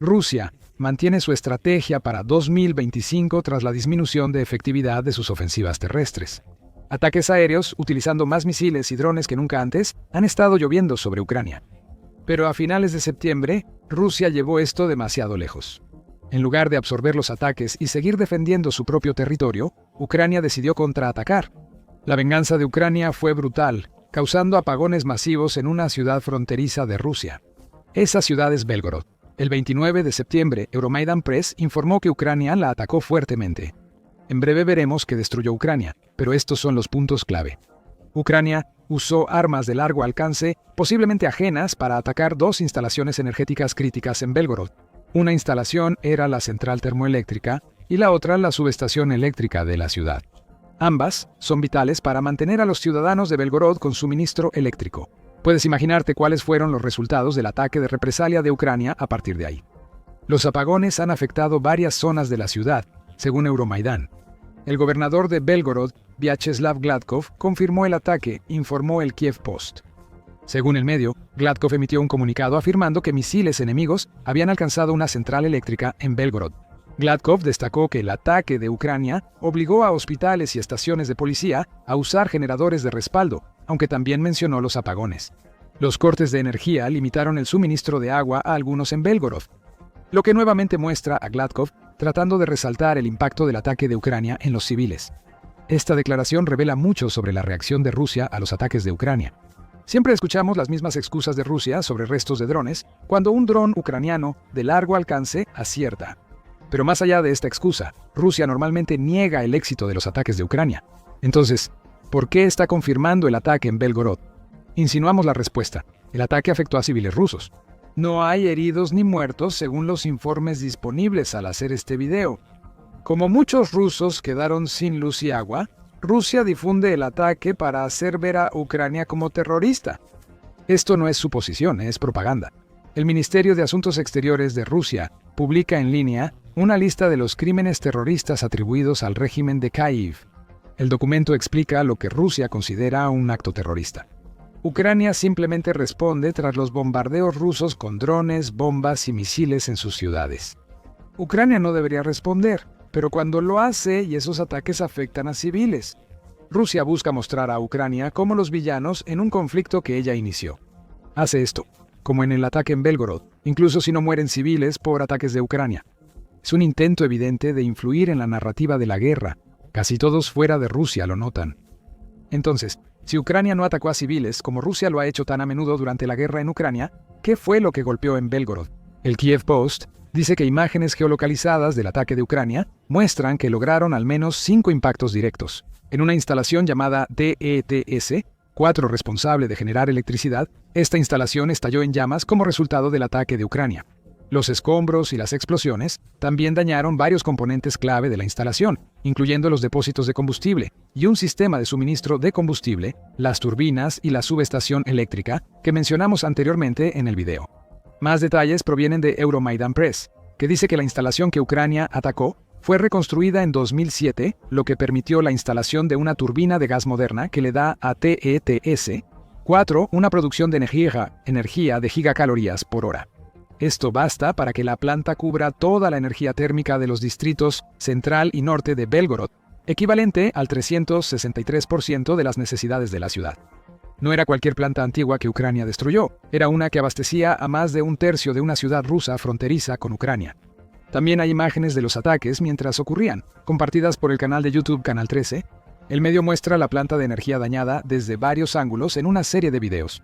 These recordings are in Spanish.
Rusia mantiene su estrategia para 2025 tras la disminución de efectividad de sus ofensivas terrestres. Ataques aéreos, utilizando más misiles y drones que nunca antes, han estado lloviendo sobre Ucrania. Pero a finales de septiembre, Rusia llevó esto demasiado lejos. En lugar de absorber los ataques y seguir defendiendo su propio territorio, Ucrania decidió contraatacar. La venganza de Ucrania fue brutal, causando apagones masivos en una ciudad fronteriza de Rusia. Esa ciudad es Belgorod. El 29 de septiembre, Euromaidan Press informó que Ucrania la atacó fuertemente. En breve veremos que destruyó Ucrania, pero estos son los puntos clave. Ucrania usó armas de largo alcance, posiblemente ajenas, para atacar dos instalaciones energéticas críticas en Belgorod. Una instalación era la central termoeléctrica y la otra la subestación eléctrica de la ciudad. Ambas son vitales para mantener a los ciudadanos de Belgorod con suministro eléctrico. Puedes imaginarte cuáles fueron los resultados del ataque de represalia de Ucrania a partir de ahí. Los apagones han afectado varias zonas de la ciudad, según Euromaidan. El gobernador de Belgorod, Vyacheslav Gladkov, confirmó el ataque, informó el Kiev Post. Según el medio, Gladkov emitió un comunicado afirmando que misiles enemigos habían alcanzado una central eléctrica en Belgorod. Gladkov destacó que el ataque de Ucrania obligó a hospitales y estaciones de policía a usar generadores de respaldo, aunque también mencionó los apagones. Los cortes de energía limitaron el suministro de agua a algunos en Belgorod, lo que nuevamente muestra a Gladkov tratando de resaltar el impacto del ataque de Ucrania en los civiles. Esta declaración revela mucho sobre la reacción de Rusia a los ataques de Ucrania. Siempre escuchamos las mismas excusas de Rusia sobre restos de drones cuando un dron ucraniano de largo alcance acierta. Pero más allá de esta excusa, Rusia normalmente niega el éxito de los ataques de Ucrania. Entonces, ¿por qué está confirmando el ataque en Belgorod? Insinuamos la respuesta. El ataque afectó a civiles rusos. No hay heridos ni muertos según los informes disponibles al hacer este video. Como muchos rusos quedaron sin luz y agua, Rusia difunde el ataque para hacer ver a Ucrania como terrorista. Esto no es suposición, es propaganda. El Ministerio de Asuntos Exteriores de Rusia publica en línea una lista de los crímenes terroristas atribuidos al régimen de Kyiv. El documento explica lo que Rusia considera un acto terrorista. Ucrania simplemente responde tras los bombardeos rusos con drones, bombas y misiles en sus ciudades. Ucrania no debería responder, pero cuando lo hace y esos ataques afectan a civiles. Rusia busca mostrar a Ucrania como los villanos en un conflicto que ella inició. Hace esto, como en el ataque en Belgorod, incluso si no mueren civiles por ataques de Ucrania. Es un intento evidente de influir en la narrativa de la guerra. Casi todos fuera de Rusia lo notan. Entonces, si Ucrania no atacó a civiles, como Rusia lo ha hecho tan a menudo durante la guerra en Ucrania, ¿qué fue lo que golpeó en Belgorod? El Kiev Post dice que imágenes geolocalizadas del ataque de Ucrania muestran que lograron al menos 5 impactos directos. En una instalación llamada DETS, 4 responsable de generar electricidad, esta instalación estalló en llamas como resultado del ataque de Ucrania. Los escombros y las explosiones también dañaron varios componentes clave de la instalación, incluyendo los depósitos de combustible y un sistema de suministro de combustible, las turbinas y la subestación eléctrica que mencionamos anteriormente en el video. Más detalles provienen de Euromaidan Press, que dice que la instalación que Ucrania atacó fue reconstruida en 2007, lo que permitió la instalación de una turbina de gas moderna que le da a TETS 4 una producción de energía de gigacalorías por hora. Esto basta para que la planta cubra toda la energía térmica de los distritos central y norte de Belgorod, equivalente al 363% de las necesidades de la ciudad. No era cualquier planta antigua que Ucrania destruyó, era una que abastecía a más de un tercio de una ciudad rusa fronteriza con Ucrania. También hay imágenes de los ataques mientras ocurrían, compartidas por el canal de YouTube Canal 13. El medio muestra la planta de energía dañada desde varios ángulos en una serie de videos,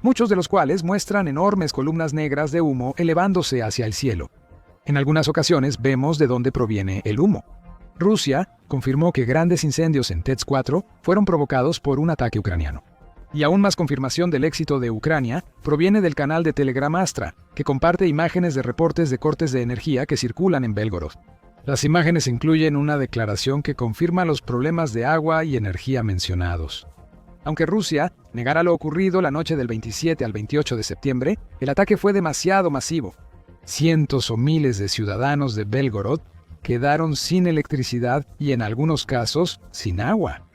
muchos de los cuales muestran enormes columnas negras de humo elevándose hacia el cielo. En algunas ocasiones vemos de dónde proviene el humo. Rusia confirmó que grandes incendios en TETS 4 fueron provocados por un ataque ucraniano. Y aún más confirmación del éxito de Ucrania proviene del canal de Telegram Astra, que comparte imágenes de reportes de cortes de energía que circulan en Belgorod. Las imágenes incluyen una declaración que confirma los problemas de agua y energía mencionados. Aunque Rusia negara lo ocurrido la noche del 27 al 28 de septiembre, el ataque fue demasiado masivo. Cientos o miles de ciudadanos de Belgorod quedaron sin electricidad y en algunos casos sin agua.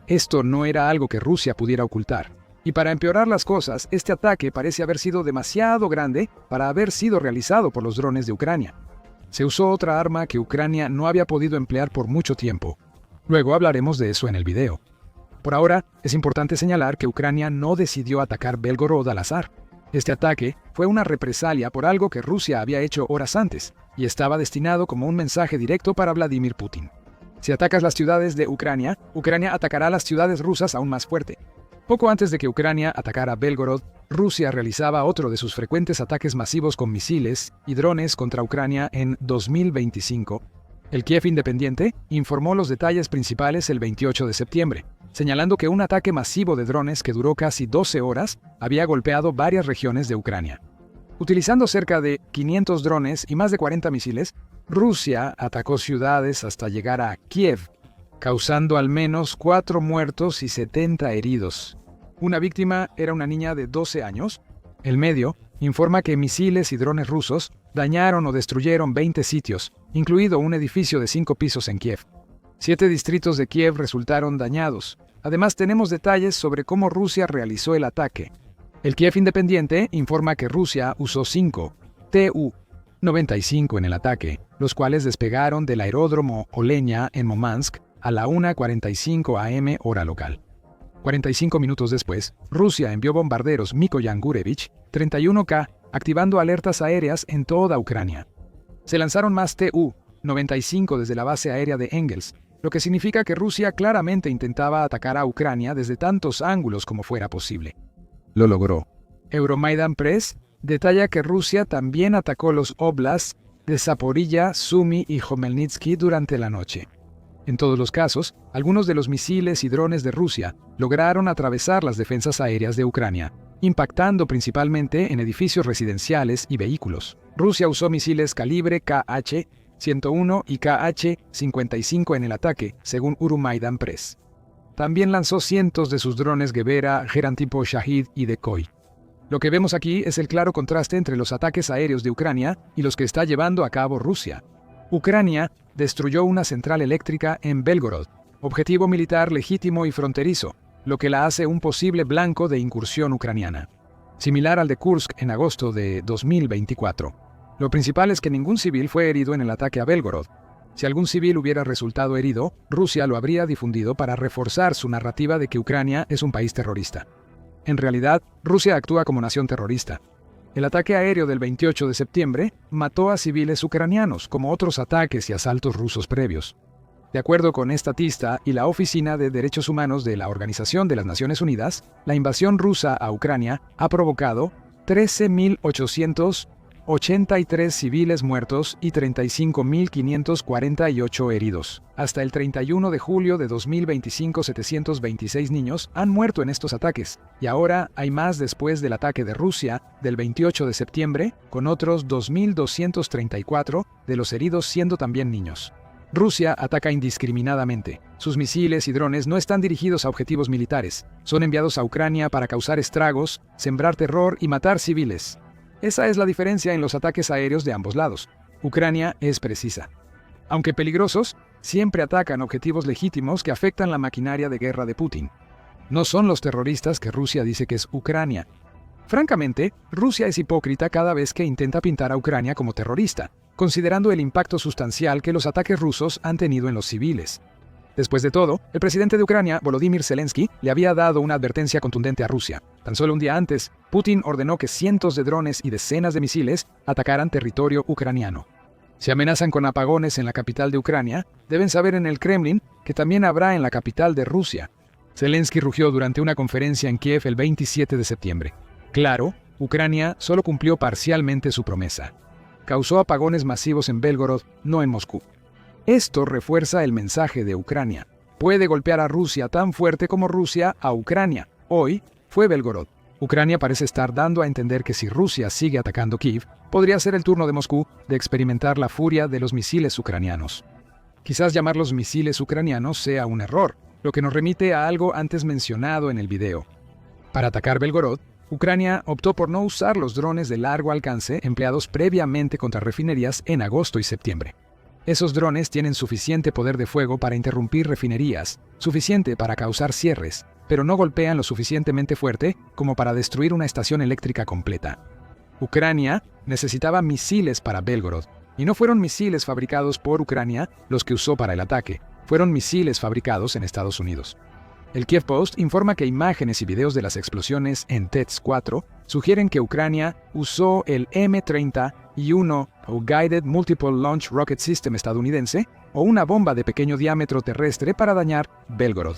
Esto no era algo que Rusia pudiera ocultar. Y para empeorar las cosas, este ataque parece haber sido demasiado grande para haber sido realizado por los drones de Ucrania. Se usó otra arma que Ucrania no había podido emplear por mucho tiempo. Luego hablaremos de eso en el video. Por ahora, es importante señalar que Ucrania no decidió atacar Belgorod al azar. Este ataque fue una represalia por algo que Rusia había hecho horas antes, y estaba destinado como un mensaje directo para Vladimir Putin. Si atacas las ciudades de Ucrania, Ucrania atacará las ciudades rusas aún más fuerte. Poco antes de que Ucrania atacara Belgorod, Rusia realizaba otro de sus frecuentes ataques masivos con misiles y drones contra Ucrania en 2025. El Kiev Independiente informó los detalles principales el 28 de septiembre, señalando que un ataque masivo de drones que duró casi 12 horas había golpeado varias regiones de Ucrania. Utilizando cerca de 500 drones y más de 40 misiles, Rusia atacó ciudades hasta llegar a Kiev, causando al menos 4 muertos y 70 heridos. Una víctima era una niña de 12 años. El medio informa que misiles y drones rusos dañaron o destruyeron 20 sitios, incluido un edificio de 5 pisos en Kiev. 7 distritos de Kiev resultaron dañados. Además, tenemos detalles sobre cómo Rusia realizó el ataque. El Kiev Independiente informa que Rusia usó 5 Tu-95 en el ataque, los cuales despegaron del aeródromo Oleña en Murmansk a la 1:45 am hora local. 45 minutos después, Rusia envió bombarderos Mikoyan Gurevich 31K, activando alertas aéreas en toda Ucrania. Se lanzaron más Tu-95 desde la base aérea de Engels, lo que significa que Rusia claramente intentaba atacar a Ucrania desde tantos ángulos como fuera posible. Lo logró. Euromaidan Press detalla que Rusia también atacó los oblasts de Zaporilla, Sumy y Jomelnitsky durante la noche. En todos los casos, algunos de los misiles y drones de Rusia lograron atravesar las defensas aéreas de Ucrania, impactando principalmente en edificios residenciales y vehículos. Rusia usó misiles calibre Kh-101 y Kh-55 en el ataque, según Euromaidan Press. También lanzó cientos de sus drones Gevera, Gerantipo Shahid y Decoy. Lo que vemos aquí es el claro contraste entre los ataques aéreos de Ucrania y los que está llevando a cabo Rusia. Ucrania destruyó una central eléctrica en Belgorod, objetivo militar legítimo y fronterizo, lo que la hace un posible blanco de incursión ucraniana. Similar al de Kursk en agosto de 2024. Lo principal es que ningún civil fue herido en el ataque a Belgorod. Si algún civil hubiera resultado herido, Rusia lo habría difundido para reforzar su narrativa de que Ucrania es un país terrorista. En realidad, Rusia actúa como nación terrorista. El ataque aéreo del 28 de septiembre mató a civiles ucranianos, como otros ataques y asaltos rusos previos. De acuerdo con Statista y la Oficina de Derechos Humanos de la Organización de las Naciones Unidas, la invasión rusa a Ucrania ha provocado 13.883 civiles muertos y 35.548 heridos. Hasta el 31 de julio de 2025, 726 niños han muerto en estos ataques, y ahora hay más después del ataque de Rusia del 28 de septiembre, con otros 2.234 de los heridos siendo también niños. Rusia ataca indiscriminadamente. Sus misiles y drones no están dirigidos a objetivos militares. Son enviados a Ucrania para causar estragos, sembrar terror y matar civiles. Esa es la diferencia en los ataques aéreos de ambos lados. Ucrania es precisa. Aunque peligrosos, siempre atacan objetivos legítimos que afectan la maquinaria de guerra de Putin. No son los terroristas que Rusia dice que es Ucrania. Francamente, Rusia es hipócrita cada vez que intenta pintar a Ucrania como terrorista, considerando el impacto sustancial que los ataques rusos han tenido en los civiles. Después de todo, el presidente de Ucrania, Volodymyr Zelensky, le había dado una advertencia contundente a Rusia. Tan solo un día antes, Putin ordenó que cientos de drones y decenas de misiles atacaran territorio ucraniano. Si amenazan con apagones en la capital de Ucrania, deben saber en el Kremlin que también habrá en la capital de Rusia. Zelensky rugió durante una conferencia en Kiev el 27 de septiembre. Claro, Ucrania solo cumplió parcialmente su promesa. Causó apagones masivos en Belgorod, no en Moscú. Esto refuerza el mensaje de Ucrania. Puede golpear a Rusia tan fuerte como Rusia a Ucrania. Hoy fue Belgorod. Ucrania parece estar dando a entender que si Rusia sigue atacando Kiev, podría ser el turno de Moscú de experimentar la furia de los misiles ucranianos. Quizás llamarlos misiles ucranianos sea un error, lo que nos remite a algo antes mencionado en el video. Para atacar Belgorod, Ucrania optó por no usar los drones de largo alcance empleados previamente contra refinerías en agosto y septiembre. Esos drones tienen suficiente poder de fuego para interrumpir refinerías, suficiente para causar cierres, pero no golpean lo suficientemente fuerte como para destruir una estación eléctrica completa. Ucrania necesitaba misiles para Belgorod, y no fueron misiles fabricados por Ucrania los que usó para el ataque, fueron misiles fabricados en Estados Unidos. El Kiev Post informa que imágenes y videos de las explosiones en TETS-4 sugieren que Ucrania usó el M31 o Guided Multiple Launch Rocket System estadounidense o una bomba de pequeño diámetro terrestre para dañar Belgorod.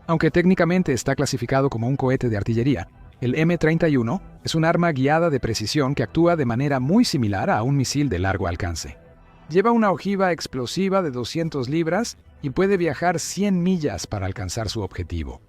Aunque técnicamente está clasificado como un cohete de artillería, el M31 es un arma guiada de precisión que actúa de manera muy similar a un misil de largo alcance. Lleva una ojiva explosiva de 200 libras y puede viajar 100 millas para alcanzar su objetivo.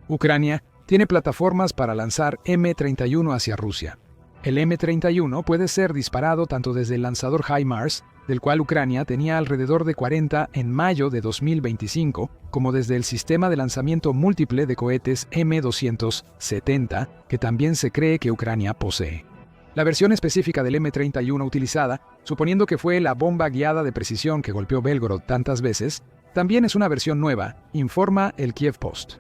Ucrania tiene plataformas para lanzar M31 hacia Rusia. El M31 puede ser disparado tanto desde el lanzador HIMARS, del cual Ucrania tenía alrededor de 40 en mayo de 2025, como desde el sistema de lanzamiento múltiple de cohetes M270, que también se cree que Ucrania posee. La versión específica del M31 utilizada, suponiendo que fue la bomba guiada de precisión que golpeó Belgorod tantas veces, también es una versión nueva, informa el Kiev Post.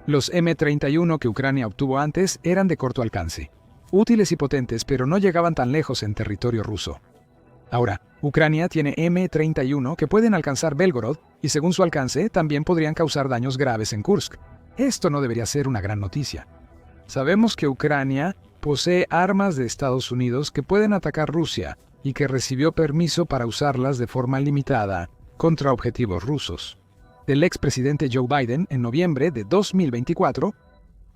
Los M31 que Ucrania obtuvo antes eran de corto alcance, útiles y potentes, pero no llegaban tan lejos en territorio ruso. Ahora, Ucrania tiene M31 que pueden alcanzar Belgorod y según su alcance también podrían causar daños graves en Kursk. Esto no debería ser una gran noticia. Sabemos que Ucrania posee armas de Estados Unidos que pueden atacar Rusia y que recibió permiso para usarlas de forma limitada contra objetivos rusos. Del expresidente Joe Biden en noviembre de 2024,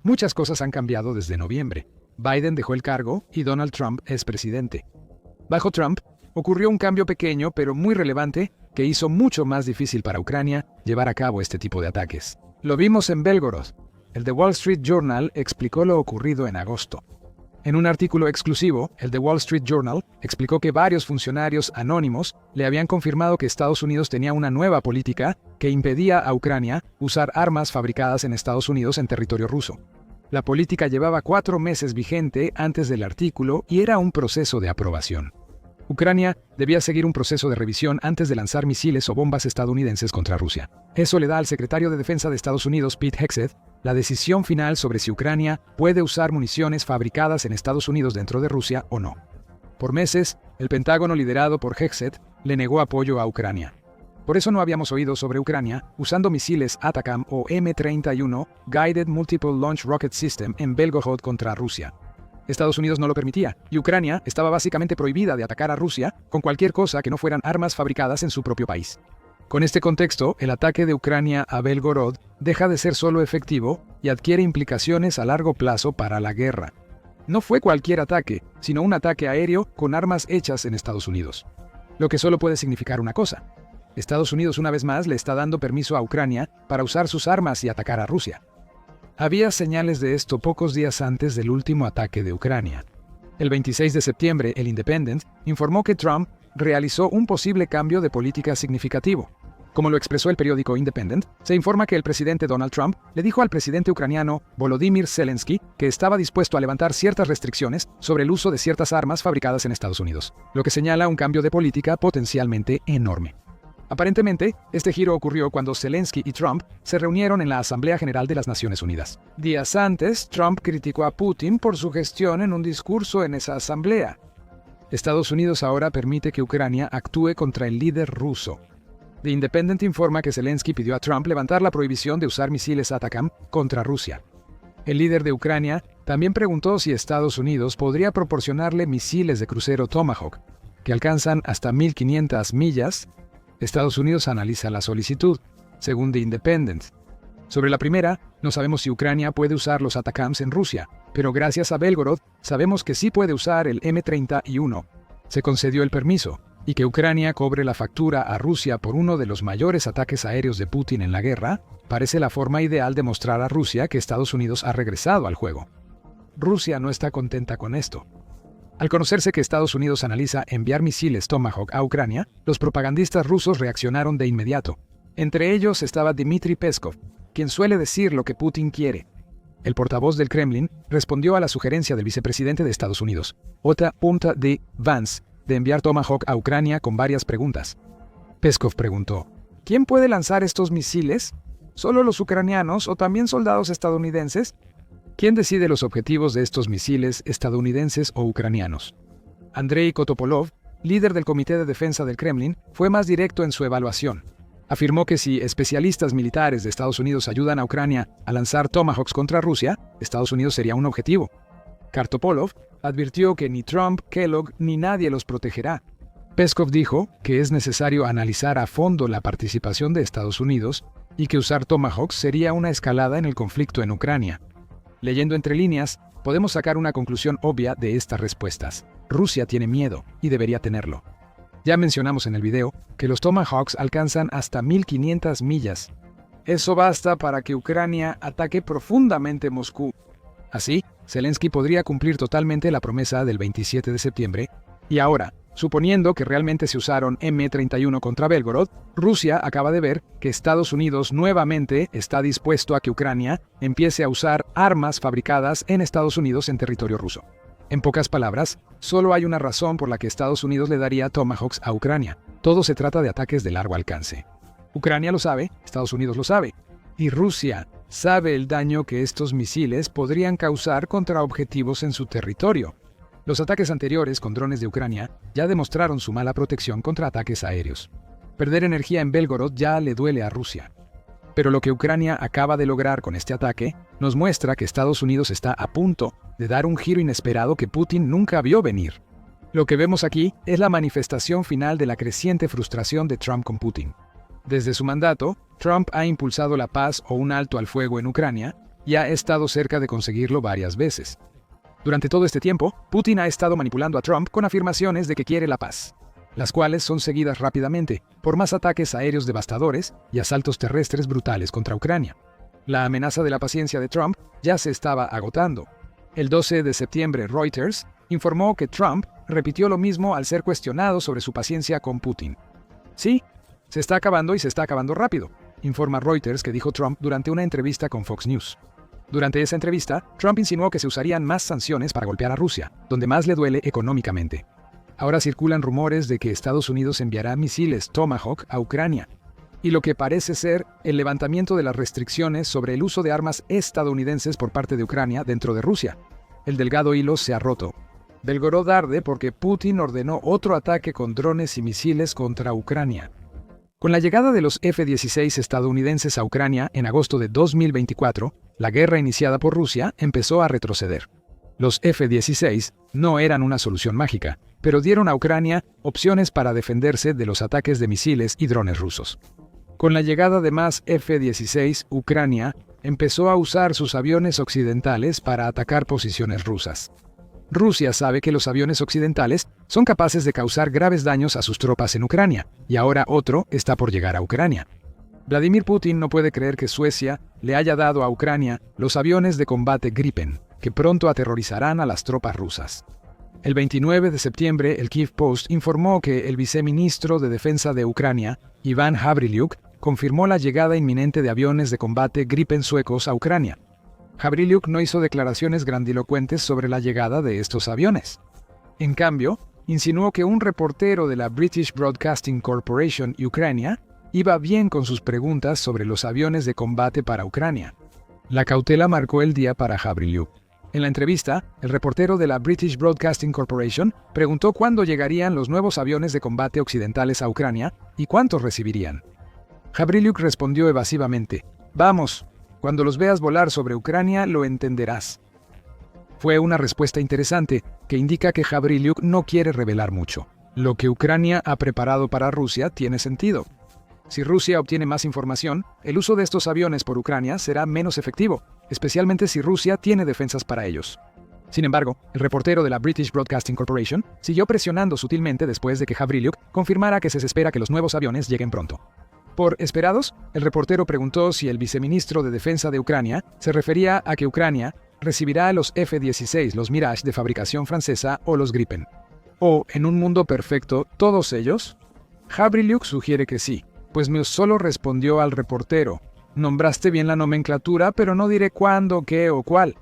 muchas cosas han cambiado desde noviembre. Biden dejó el cargo y Donald Trump es presidente. Bajo Trump, ocurrió un cambio pequeño pero muy relevante que hizo mucho más difícil para Ucrania llevar a cabo este tipo de ataques. Lo vimos en Belgorod. El The Wall Street Journal explicó lo ocurrido en agosto. En un artículo exclusivo, el The Wall Street Journal explicó que varios funcionarios anónimos le habían confirmado que Estados Unidos tenía una nueva política que impedía a Ucrania usar armas fabricadas en Estados Unidos en territorio ruso. La política llevaba 4 meses vigente antes del artículo y era un proceso de aprobación. Ucrania debía seguir un proceso de revisión antes de lanzar misiles o bombas estadounidenses contra Rusia. Eso le da al secretario de Defensa de Estados Unidos, Pete Hegseth, la decisión final sobre si Ucrania puede usar municiones fabricadas en Estados Unidos dentro de Rusia o no. Por meses, el Pentágono liderado por Hegseth le negó apoyo a Ucrania. Por eso no habíamos oído sobre Ucrania usando misiles ATACMS o M31 Guided Multiple Launch Rocket System en Belgorod contra Rusia. Estados Unidos no lo permitía, y Ucrania estaba básicamente prohibida de atacar a Rusia con cualquier cosa que no fueran armas fabricadas en su propio país. Con este contexto, el ataque de Ucrania a Belgorod deja de ser solo efectivo y adquiere implicaciones a largo plazo para la guerra. No fue cualquier ataque, sino un ataque aéreo con armas hechas en Estados Unidos. Lo que solo puede significar una cosa. Estados Unidos una vez más le está dando permiso a Ucrania para usar sus armas y atacar a Rusia. Había señales de esto pocos días antes del último ataque de Ucrania. El 26 de septiembre, el Independent informó que Trump realizó un posible cambio de política significativo. Como lo expresó el periódico Independent, se informa que el presidente Donald Trump le dijo al presidente ucraniano Volodymyr Zelensky que estaba dispuesto a levantar ciertas restricciones sobre el uso de ciertas armas fabricadas en Estados Unidos, lo que señala un cambio de política potencialmente enorme. Aparentemente, este giro ocurrió cuando Zelensky y Trump se reunieron en la Asamblea General de las Naciones Unidas. Días antes, Trump criticó a Putin por su gestión en un discurso en esa asamblea. Estados Unidos ahora permite que Ucrania actúe contra el líder ruso. The Independent informa que Zelensky pidió a Trump levantar la prohibición de usar misiles ATACMS contra Rusia. El líder de Ucrania también preguntó si Estados Unidos podría proporcionarle misiles de crucero Tomahawk, que alcanzan hasta 1.500 millas. Estados Unidos analiza la solicitud, según The Independent. Sobre la primera, no sabemos si Ucrania puede usar los ATACMS en Rusia, pero gracias a Belgorod sabemos que sí puede usar el M31. Se concedió el permiso, y que Ucrania cobre la factura a Rusia por uno de los mayores ataques aéreos de Putin en la guerra, parece la forma ideal de mostrar a Rusia que Estados Unidos ha regresado al juego. Rusia no está contenta con esto. Al conocerse que Estados Unidos analiza enviar misiles Tomahawk a Ucrania, los propagandistas rusos reaccionaron de inmediato. Entre ellos estaba Dmitry Peskov, quien suele decir lo que Putin quiere. El portavoz del Kremlin respondió a la sugerencia del vicepresidente de Estados Unidos, J. Vance, de enviar Tomahawk a Ucrania con varias preguntas. Peskov preguntó, ¿quién puede lanzar estos misiles? ¿Solo los ucranianos o también soldados estadounidenses? ¿Quién decide los objetivos de estos misiles estadounidenses o ucranianos? Andrei Kotopolov, líder del Comité de Defensa del Kremlin, fue más directo en su evaluación. Afirmó que si especialistas militares de Estados Unidos ayudan a Ucrania a lanzar Tomahawks contra Rusia, Estados Unidos sería un objetivo. Kartopolov advirtió que ni Trump, Kellogg ni nadie los protegerá. Peskov dijo que es necesario analizar a fondo la participación de Estados Unidos y que usar Tomahawks sería una escalada en el conflicto en Ucrania. Leyendo entre líneas, podemos sacar una conclusión obvia de estas respuestas. Rusia tiene miedo y debería tenerlo. Ya mencionamos en el video que los Tomahawks alcanzan hasta 1.500 millas. Eso basta para que Ucrania ataque profundamente Moscú. Así, Zelensky podría cumplir totalmente la promesa del 27 de septiembre. Y ahora, suponiendo que realmente se usaron M-31 contra Belgorod, Rusia acaba de ver que Estados Unidos nuevamente está dispuesto a que Ucrania empiece a usar armas fabricadas en Estados Unidos en territorio ruso. En pocas palabras, solo hay una razón por la que Estados Unidos le daría Tomahawks a Ucrania. Todo se trata de ataques de largo alcance. Ucrania lo sabe, Estados Unidos lo sabe. Y Rusia sabe el daño que estos misiles podrían causar contra objetivos en su territorio. Los ataques anteriores con drones de Ucrania ya demostraron su mala protección contra ataques aéreos. Perder energía en Belgorod ya le duele a Rusia. Pero lo que Ucrania acaba de lograr con este ataque nos muestra que Estados Unidos está a punto de dar un giro inesperado que Putin nunca vio venir. Lo que vemos aquí es la manifestación final de la creciente frustración de Trump con Putin. Desde su mandato, Trump ha impulsado la paz o un alto al fuego en Ucrania y ha estado cerca de conseguirlo varias veces. Durante todo este tiempo, Putin ha estado manipulando a Trump con afirmaciones de que quiere la paz, las cuales son seguidas rápidamente por más ataques aéreos devastadores y asaltos terrestres brutales contra Ucrania. La amenaza de la paciencia de Trump ya se estaba agotando. El 12 de septiembre, Reuters informó que Trump repitió lo mismo al ser cuestionado sobre su paciencia con Putin. Sí, se está acabando y se está acabando rápido, informa Reuters que dijo Trump durante una entrevista con Fox News. Durante esa entrevista, Trump insinuó que se usarían más sanciones para golpear a Rusia, donde más le duele económicamente. Ahora circulan rumores de que Estados Unidos enviará misiles Tomahawk a Ucrania, y lo que parece ser el levantamiento de las restricciones sobre el uso de armas estadounidenses por parte de Ucrania dentro de Rusia. El delgado hilo se ha roto. Belgorod arde porque Putin ordenó otro ataque con drones y misiles contra Ucrania. Con la llegada de los F-16 estadounidenses a Ucrania en agosto de 2024, la guerra iniciada por Rusia empezó a retroceder. Los F-16 no eran una solución mágica, pero dieron a Ucrania opciones para defenderse de los ataques de misiles y drones rusos. Con la llegada de más F-16, Ucrania empezó a usar sus aviones occidentales para atacar posiciones rusas. Rusia sabe que los aviones occidentales son capaces de causar graves daños a sus tropas en Ucrania, y ahora otro está por llegar a Ucrania. Vladimir Putin no puede creer que Suecia le haya dado a Ucrania los aviones de combate Gripen, que pronto aterrorizarán a las tropas rusas. El 29 de septiembre, el Kyiv Post informó que el viceministro de Defensa de Ucrania, Iván Havrilyuk, confirmó la llegada inminente de aviones de combate Gripen suecos a Ucrania. Havrilyuk no hizo declaraciones grandilocuentes sobre la llegada de estos aviones. En cambio, insinuó que un reportero de la British Broadcasting Corporation y Ucrania iba bien con sus preguntas sobre los aviones de combate para Ucrania. La cautela marcó el día para Havrilyuk. En la entrevista, el reportero de la British Broadcasting Corporation preguntó cuándo llegarían los nuevos aviones de combate occidentales a Ucrania y cuántos recibirían. Havrilyuk respondió evasivamente: «Vamos, cuando los veas volar sobre Ucrania lo entenderás». Fue una respuesta interesante que indica que Havrilyuk no quiere revelar mucho. Lo que Ucrania ha preparado para Rusia tiene sentido. Si Rusia obtiene más información, el uso de estos aviones por Ucrania será menos efectivo, especialmente si Rusia tiene defensas para ellos. Sin embargo, el reportero de la British Broadcasting Corporation siguió presionando sutilmente después de que Havrilyuk confirmara que se espera que los nuevos aviones lleguen pronto. Por esperados, el reportero preguntó si el viceministro de Defensa de Ucrania se refería a que Ucrania recibirá los F-16, los Mirage de fabricación francesa o los Gripen. ¿O, en un mundo perfecto, todos ellos? Havrilyuk sugiere que sí, pues no solo respondió al reportero: «Nombraste bien la nomenclatura, pero no diré cuándo, qué o cuál».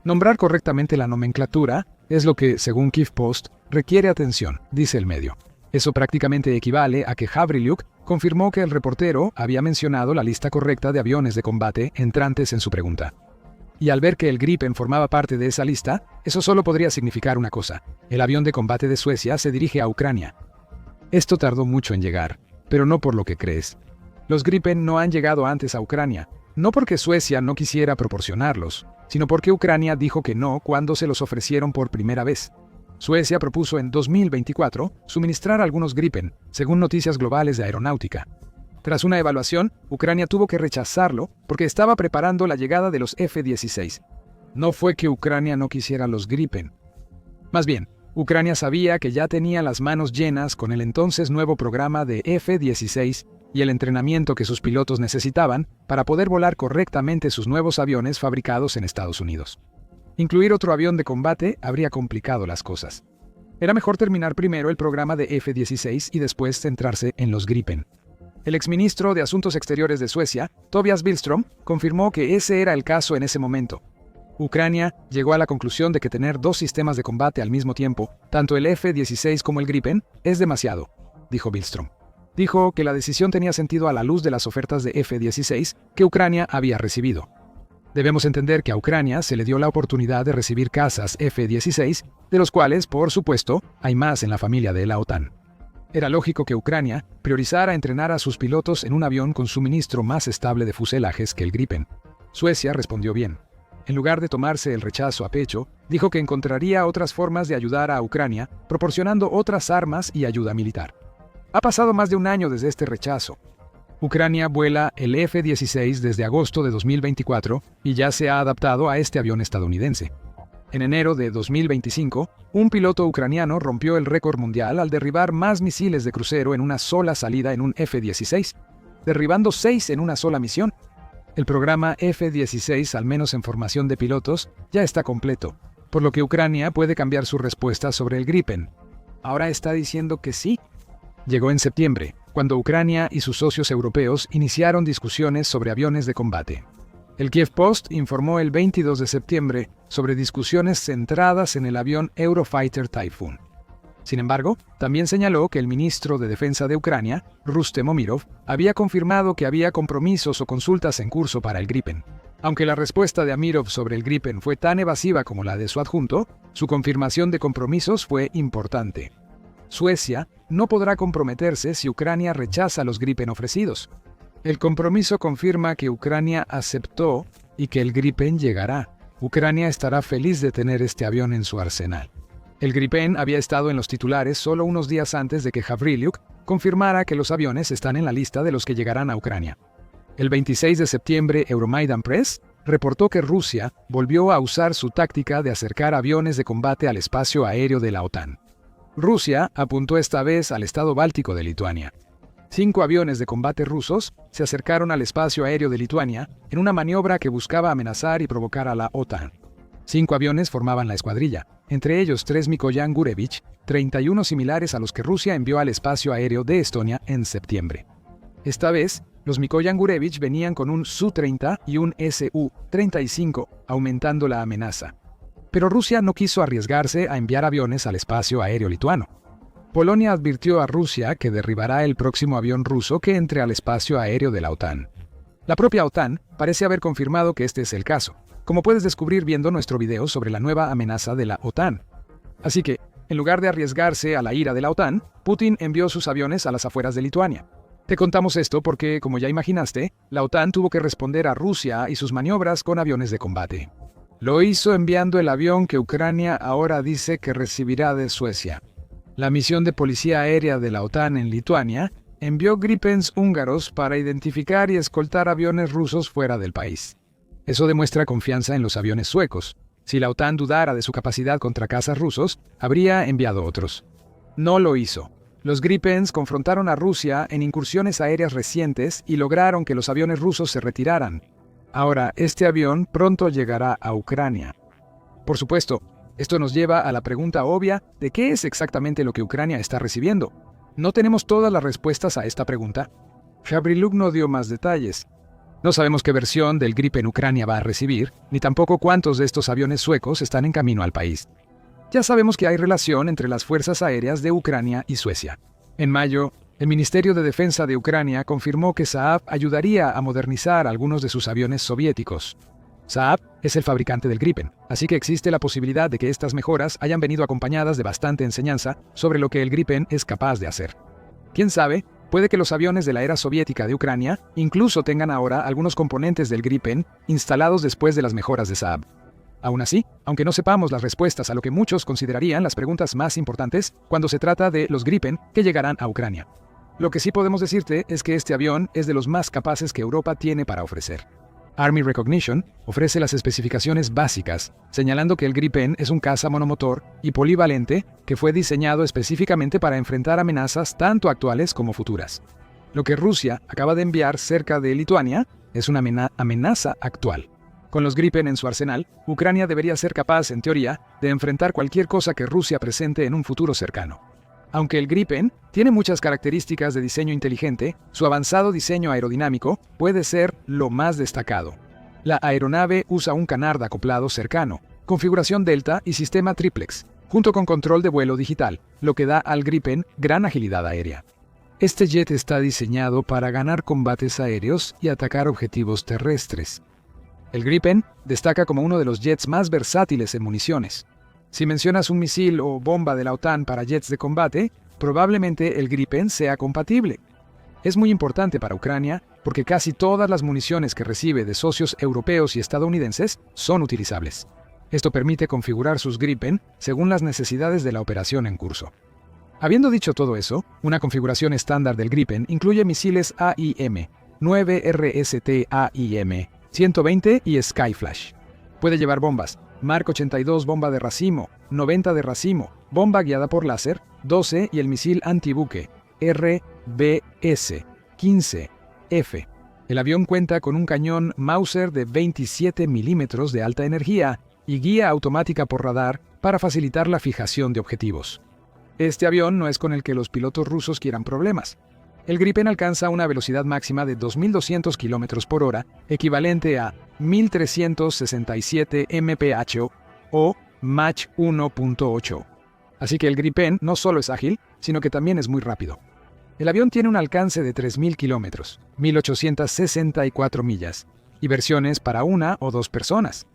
Nombrar correctamente la nomenclatura es lo que, según Kyiv Post, requiere atención, dice el medio. Eso prácticamente equivale a que Havrilyuk confirmó que el reportero había mencionado la lista correcta de aviones de combate entrantes en su pregunta. Y al ver que el Gripen formaba parte de esa lista, eso solo podría significar una cosa: el avión de combate de Suecia se dirige a Ucrania. Esto tardó mucho en llegar, pero no por lo que crees. Los Gripen no han llegado antes a Ucrania, no porque Suecia no quisiera proporcionarlos, sino porque Ucrania dijo que no cuando se los ofrecieron por primera vez. Suecia propuso en 2024 suministrar algunos Gripen, según Noticias Globales de Aeronáutica. Tras una evaluación, Ucrania tuvo que rechazarlo porque estaba preparando la llegada de los F-16. No fue que Ucrania no quisiera los Gripen. Más bien, Ucrania sabía que ya tenía las manos llenas con el entonces nuevo programa de F-16 y el entrenamiento que sus pilotos necesitaban para poder volar correctamente sus nuevos aviones fabricados en Estados Unidos. Incluir otro avión de combate habría complicado las cosas. Era mejor terminar primero el programa de F-16 y después centrarse en los Gripen. El exministro de Asuntos Exteriores de Suecia, Tobias Billström, confirmó que ese era el caso en ese momento. Ucrania llegó a la conclusión de que tener dos sistemas de combate al mismo tiempo, tanto el F-16 como el Gripen, es demasiado, dijo Billström. Dijo que la decisión tenía sentido a la luz de las ofertas de F-16 que Ucrania había recibido. Debemos entender que a Ucrania se le dio la oportunidad de recibir cazas F-16, de los cuales, por supuesto, hay más en la familia de la OTAN. Era lógico que Ucrania priorizara entrenar a sus pilotos en un avión con suministro más estable de fuselajes que el Gripen. Suecia respondió bien. En lugar de tomarse el rechazo a pecho, dijo que encontraría otras formas de ayudar a Ucrania, proporcionando otras armas y ayuda militar. Ha pasado más de un año desde este rechazo. Ucrania vuela el F-16 desde agosto de 2024 y ya se ha adaptado a este avión estadounidense. En enero de 2025, un piloto ucraniano rompió el récord mundial al derribar más misiles de crucero en una sola salida en un F-16, derribando 6 en una sola misión. El programa F-16, al menos en formación de pilotos, ya está completo, por lo que Ucrania puede cambiar su respuesta sobre el Gripen. Ahora está diciendo que sí. Llegó en septiembre, cuando Ucrania y sus socios europeos iniciaron discusiones sobre aviones de combate. El Kiev Post informó el 22 de septiembre sobre discusiones centradas en el avión Eurofighter Typhoon. Sin embargo, también señaló que el ministro de Defensa de Ucrania, Rustem Umerov, había confirmado que había compromisos o consultas en curso para el Gripen. Aunque la respuesta de Umerov sobre el Gripen fue tan evasiva como la de su adjunto, su confirmación de compromisos fue importante. Suecia no podrá comprometerse si Ucrania rechaza los Gripen ofrecidos. El compromiso confirma que Ucrania aceptó y que el Gripen llegará. Ucrania estará feliz de tener este avión en su arsenal. El Gripen había estado en los titulares solo unos días antes de que Gavrilyuk confirmara que los aviones están en la lista de los que llegarán a Ucrania. El 26 de septiembre, Euromaidan Press reportó que Rusia volvió a usar su táctica de acercar aviones de combate al espacio aéreo de la OTAN. Rusia apuntó esta vez al estado báltico de Lituania. 5 aviones de combate rusos se acercaron al espacio aéreo de Lituania en una maniobra que buscaba amenazar y provocar a la OTAN. 5 aviones formaban la escuadrilla, entre ellos 3 Mikoyan Gurevich, 31 similares a los que Rusia envió al espacio aéreo de Estonia en septiembre. Esta vez, los Mikoyan Gurevich venían con un Su-30 y un Su-35, aumentando la amenaza. Pero Rusia no quiso arriesgarse a enviar aviones al espacio aéreo lituano. Polonia advirtió a Rusia que derribará el próximo avión ruso que entre al espacio aéreo de la OTAN. La propia OTAN parece haber confirmado que este es el caso, como puedes descubrir viendo nuestro video sobre la nueva amenaza de la OTAN. Así que, en lugar de arriesgarse a la ira de la OTAN, Putin envió sus aviones a las afueras de Lituania. Te contamos esto porque, como ya imaginaste, la OTAN tuvo que responder a Rusia y sus maniobras con aviones de combate. Lo hizo enviando el avión que Ucrania ahora dice que recibirá de Suecia. La misión de policía aérea de la OTAN en Lituania envió Gripens húngaros para identificar y escoltar aviones rusos fuera del país. Eso demuestra confianza en los aviones suecos. Si la OTAN dudara de su capacidad contra cazas rusos, habría enviado otros. No lo hizo. Los Gripens confrontaron a Rusia en incursiones aéreas recientes y lograron que los aviones rusos se retiraran. Ahora, este avión pronto llegará a Ucrania. Por supuesto, esto nos lleva a la pregunta obvia de qué es exactamente lo que Ucrania está recibiendo. No tenemos todas las respuestas a esta pregunta. Gavrilyuk no dio más detalles. No sabemos qué versión del Gripen Ucrania va a recibir, ni tampoco cuántos de estos aviones suecos están en camino al país. Ya sabemos que hay relación entre las fuerzas aéreas de Ucrania y Suecia. En mayo, El Ministerio de Defensa de Ucrania confirmó que Saab ayudaría a modernizar algunos de sus aviones soviéticos. Saab es el fabricante del Gripen, así que existe la posibilidad de que estas mejoras hayan venido acompañadas de bastante enseñanza sobre lo que el Gripen es capaz de hacer. ¿Quién sabe? Puede que los aviones de la era soviética de Ucrania incluso tengan ahora algunos componentes del Gripen instalados después de las mejoras de Saab. Aún así, aunque no sepamos las respuestas a lo que muchos considerarían las preguntas más importantes cuando se trata de los Gripen que llegarán a Ucrania. Lo que sí podemos decirte es que este avión es de los más capaces que Europa tiene para ofrecer. Army Recognition ofrece las especificaciones básicas, señalando que el Gripen es un caza monomotor y polivalente que fue diseñado específicamente para enfrentar amenazas tanto actuales como futuras. Lo que Rusia acaba de enviar cerca de Lituania es una amenaza actual. Con los Gripen en su arsenal, Ucrania debería ser capaz, en teoría, de enfrentar cualquier cosa que Rusia presente en un futuro cercano. Aunque el Gripen tiene muchas características de diseño inteligente, su avanzado diseño aerodinámico puede ser lo más destacado. La aeronave usa un canard acoplado cercano, configuración Delta y sistema triplex, junto con control de vuelo digital, lo que da al Gripen gran agilidad aérea. Este jet está diseñado para ganar combates aéreos y atacar objetivos terrestres. El Gripen destaca como uno de los jets más versátiles en municiones. Si mencionas un misil o bomba de la OTAN para jets de combate, probablemente el Gripen sea compatible. Es muy importante para Ucrania porque casi todas las municiones que recibe de socios europeos y estadounidenses son utilizables. Esto permite configurar sus Gripen según las necesidades de la operación en curso. Habiendo dicho todo eso, una configuración estándar del Gripen incluye misiles AIM, 9 RST AIM, 120 y Skyflash. Puede llevar bombas, Mark 82 bomba de racimo, 90 de racimo, bomba guiada por láser, 12 y el misil antibuque, RBS-15F. El avión cuenta con un cañón Mauser de 27 milímetros de alta energía y guía automática por radar para facilitar la fijación de objetivos. Este avión no es con el que los pilotos rusos quieran problemas. El Gripen alcanza una velocidad máxima de 2.200 km por hora, equivalente a 1.367 mph o Mach 1.8. Así que el Gripen no solo es ágil, sino que también es muy rápido. El avión tiene un alcance de 3.000 km, 1.864 millas, y versiones para una o dos personas.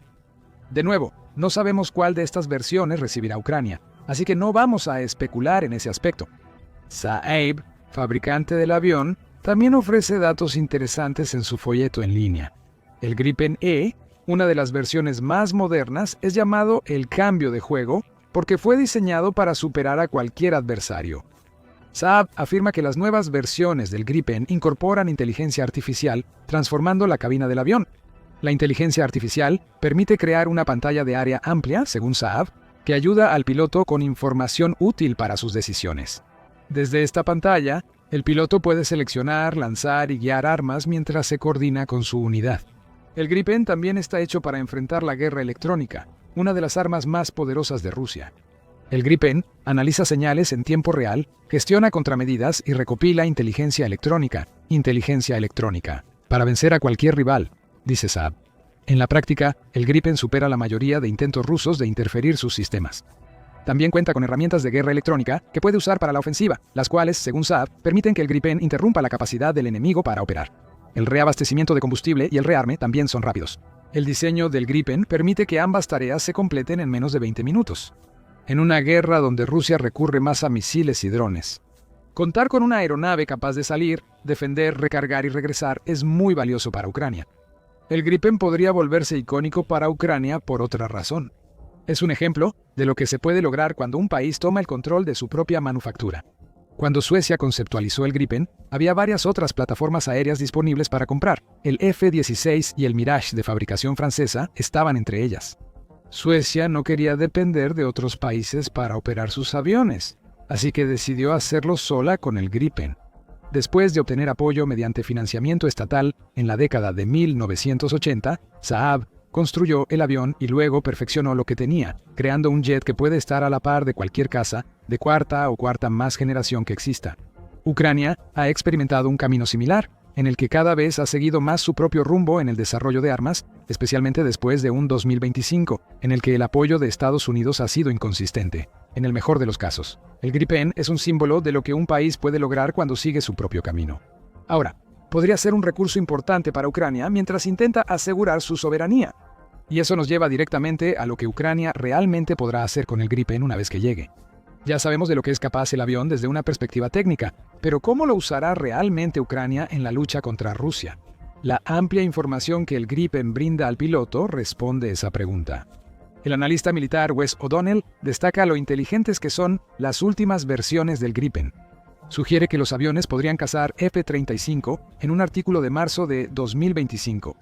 De nuevo, no sabemos cuál de estas versiones recibirá Ucrania, así que no vamos a especular en ese aspecto. Saab, fabricante del avión, también ofrece datos interesantes en su folleto en línea. El Gripen E, una de las versiones más modernas, es llamado el cambio de juego porque fue diseñado para superar a cualquier adversario. Saab afirma que las nuevas versiones del Gripen incorporan inteligencia artificial, transformando la cabina del avión. La inteligencia artificial permite crear una pantalla de área amplia, según Saab, que ayuda al piloto con información útil para sus decisiones. Desde esta pantalla, el piloto puede seleccionar, lanzar y guiar armas mientras se coordina con su unidad. El Gripen también está hecho para enfrentar la guerra electrónica, una de las armas más poderosas de Rusia. El Gripen analiza señales en tiempo real, gestiona contramedidas y recopila inteligencia electrónica, para vencer a cualquier rival, dice Saab. En la práctica, el Gripen supera la mayoría de intentos rusos de interferir sus sistemas. También cuenta con herramientas de guerra electrónica que puede usar para la ofensiva, las cuales, según Saab, permiten que el Gripen interrumpa la capacidad del enemigo para operar. El reabastecimiento de combustible y el rearme también son rápidos. El diseño del Gripen permite que ambas tareas se completen en menos de 20 minutos. En una guerra donde Rusia recurre más a misiles y drones, contar con una aeronave capaz de salir, defender, recargar y regresar es muy valioso para Ucrania. El Gripen podría volverse icónico para Ucrania por otra razón. Es un ejemplo de lo que se puede lograr cuando un país toma el control de su propia manufactura. Cuando Suecia conceptualizó el Gripen, había varias otras plataformas aéreas disponibles para comprar. El F-16 y el Mirage de fabricación francesa estaban entre ellas. Suecia no quería depender de otros países para operar sus aviones, así que decidió hacerlo sola con el Gripen. Después de obtener apoyo mediante financiamiento estatal en la década de 1980, Saab construyó el avión y luego perfeccionó lo que tenía, creando un jet que puede estar a la par de cualquier caza de cuarta o cuarta más generación que exista. Ucrania ha experimentado un camino similar, en el que cada vez ha seguido más su propio rumbo en el desarrollo de armas, especialmente después de un 2025, en el que el apoyo de Estados Unidos ha sido inconsistente. en el mejor de los casos. El Gripen es un símbolo de lo que un país puede lograr cuando sigue su propio camino. Ahora, podría ser un recurso importante para Ucrania mientras intenta asegurar su soberanía. Y eso nos lleva directamente a lo que Ucrania realmente podrá hacer con el Gripen una vez que llegue. Ya sabemos de lo que es capaz el avión desde una perspectiva técnica, pero ¿cómo lo usará realmente Ucrania en la lucha contra Rusia? La amplia información que el Gripen brinda al piloto responde esa pregunta. El analista militar Wes O'Donnell destaca lo inteligentes que son las últimas versiones del Gripen. Sugiere que los aviones podrían cazar F-35 en un artículo de marzo de 2025.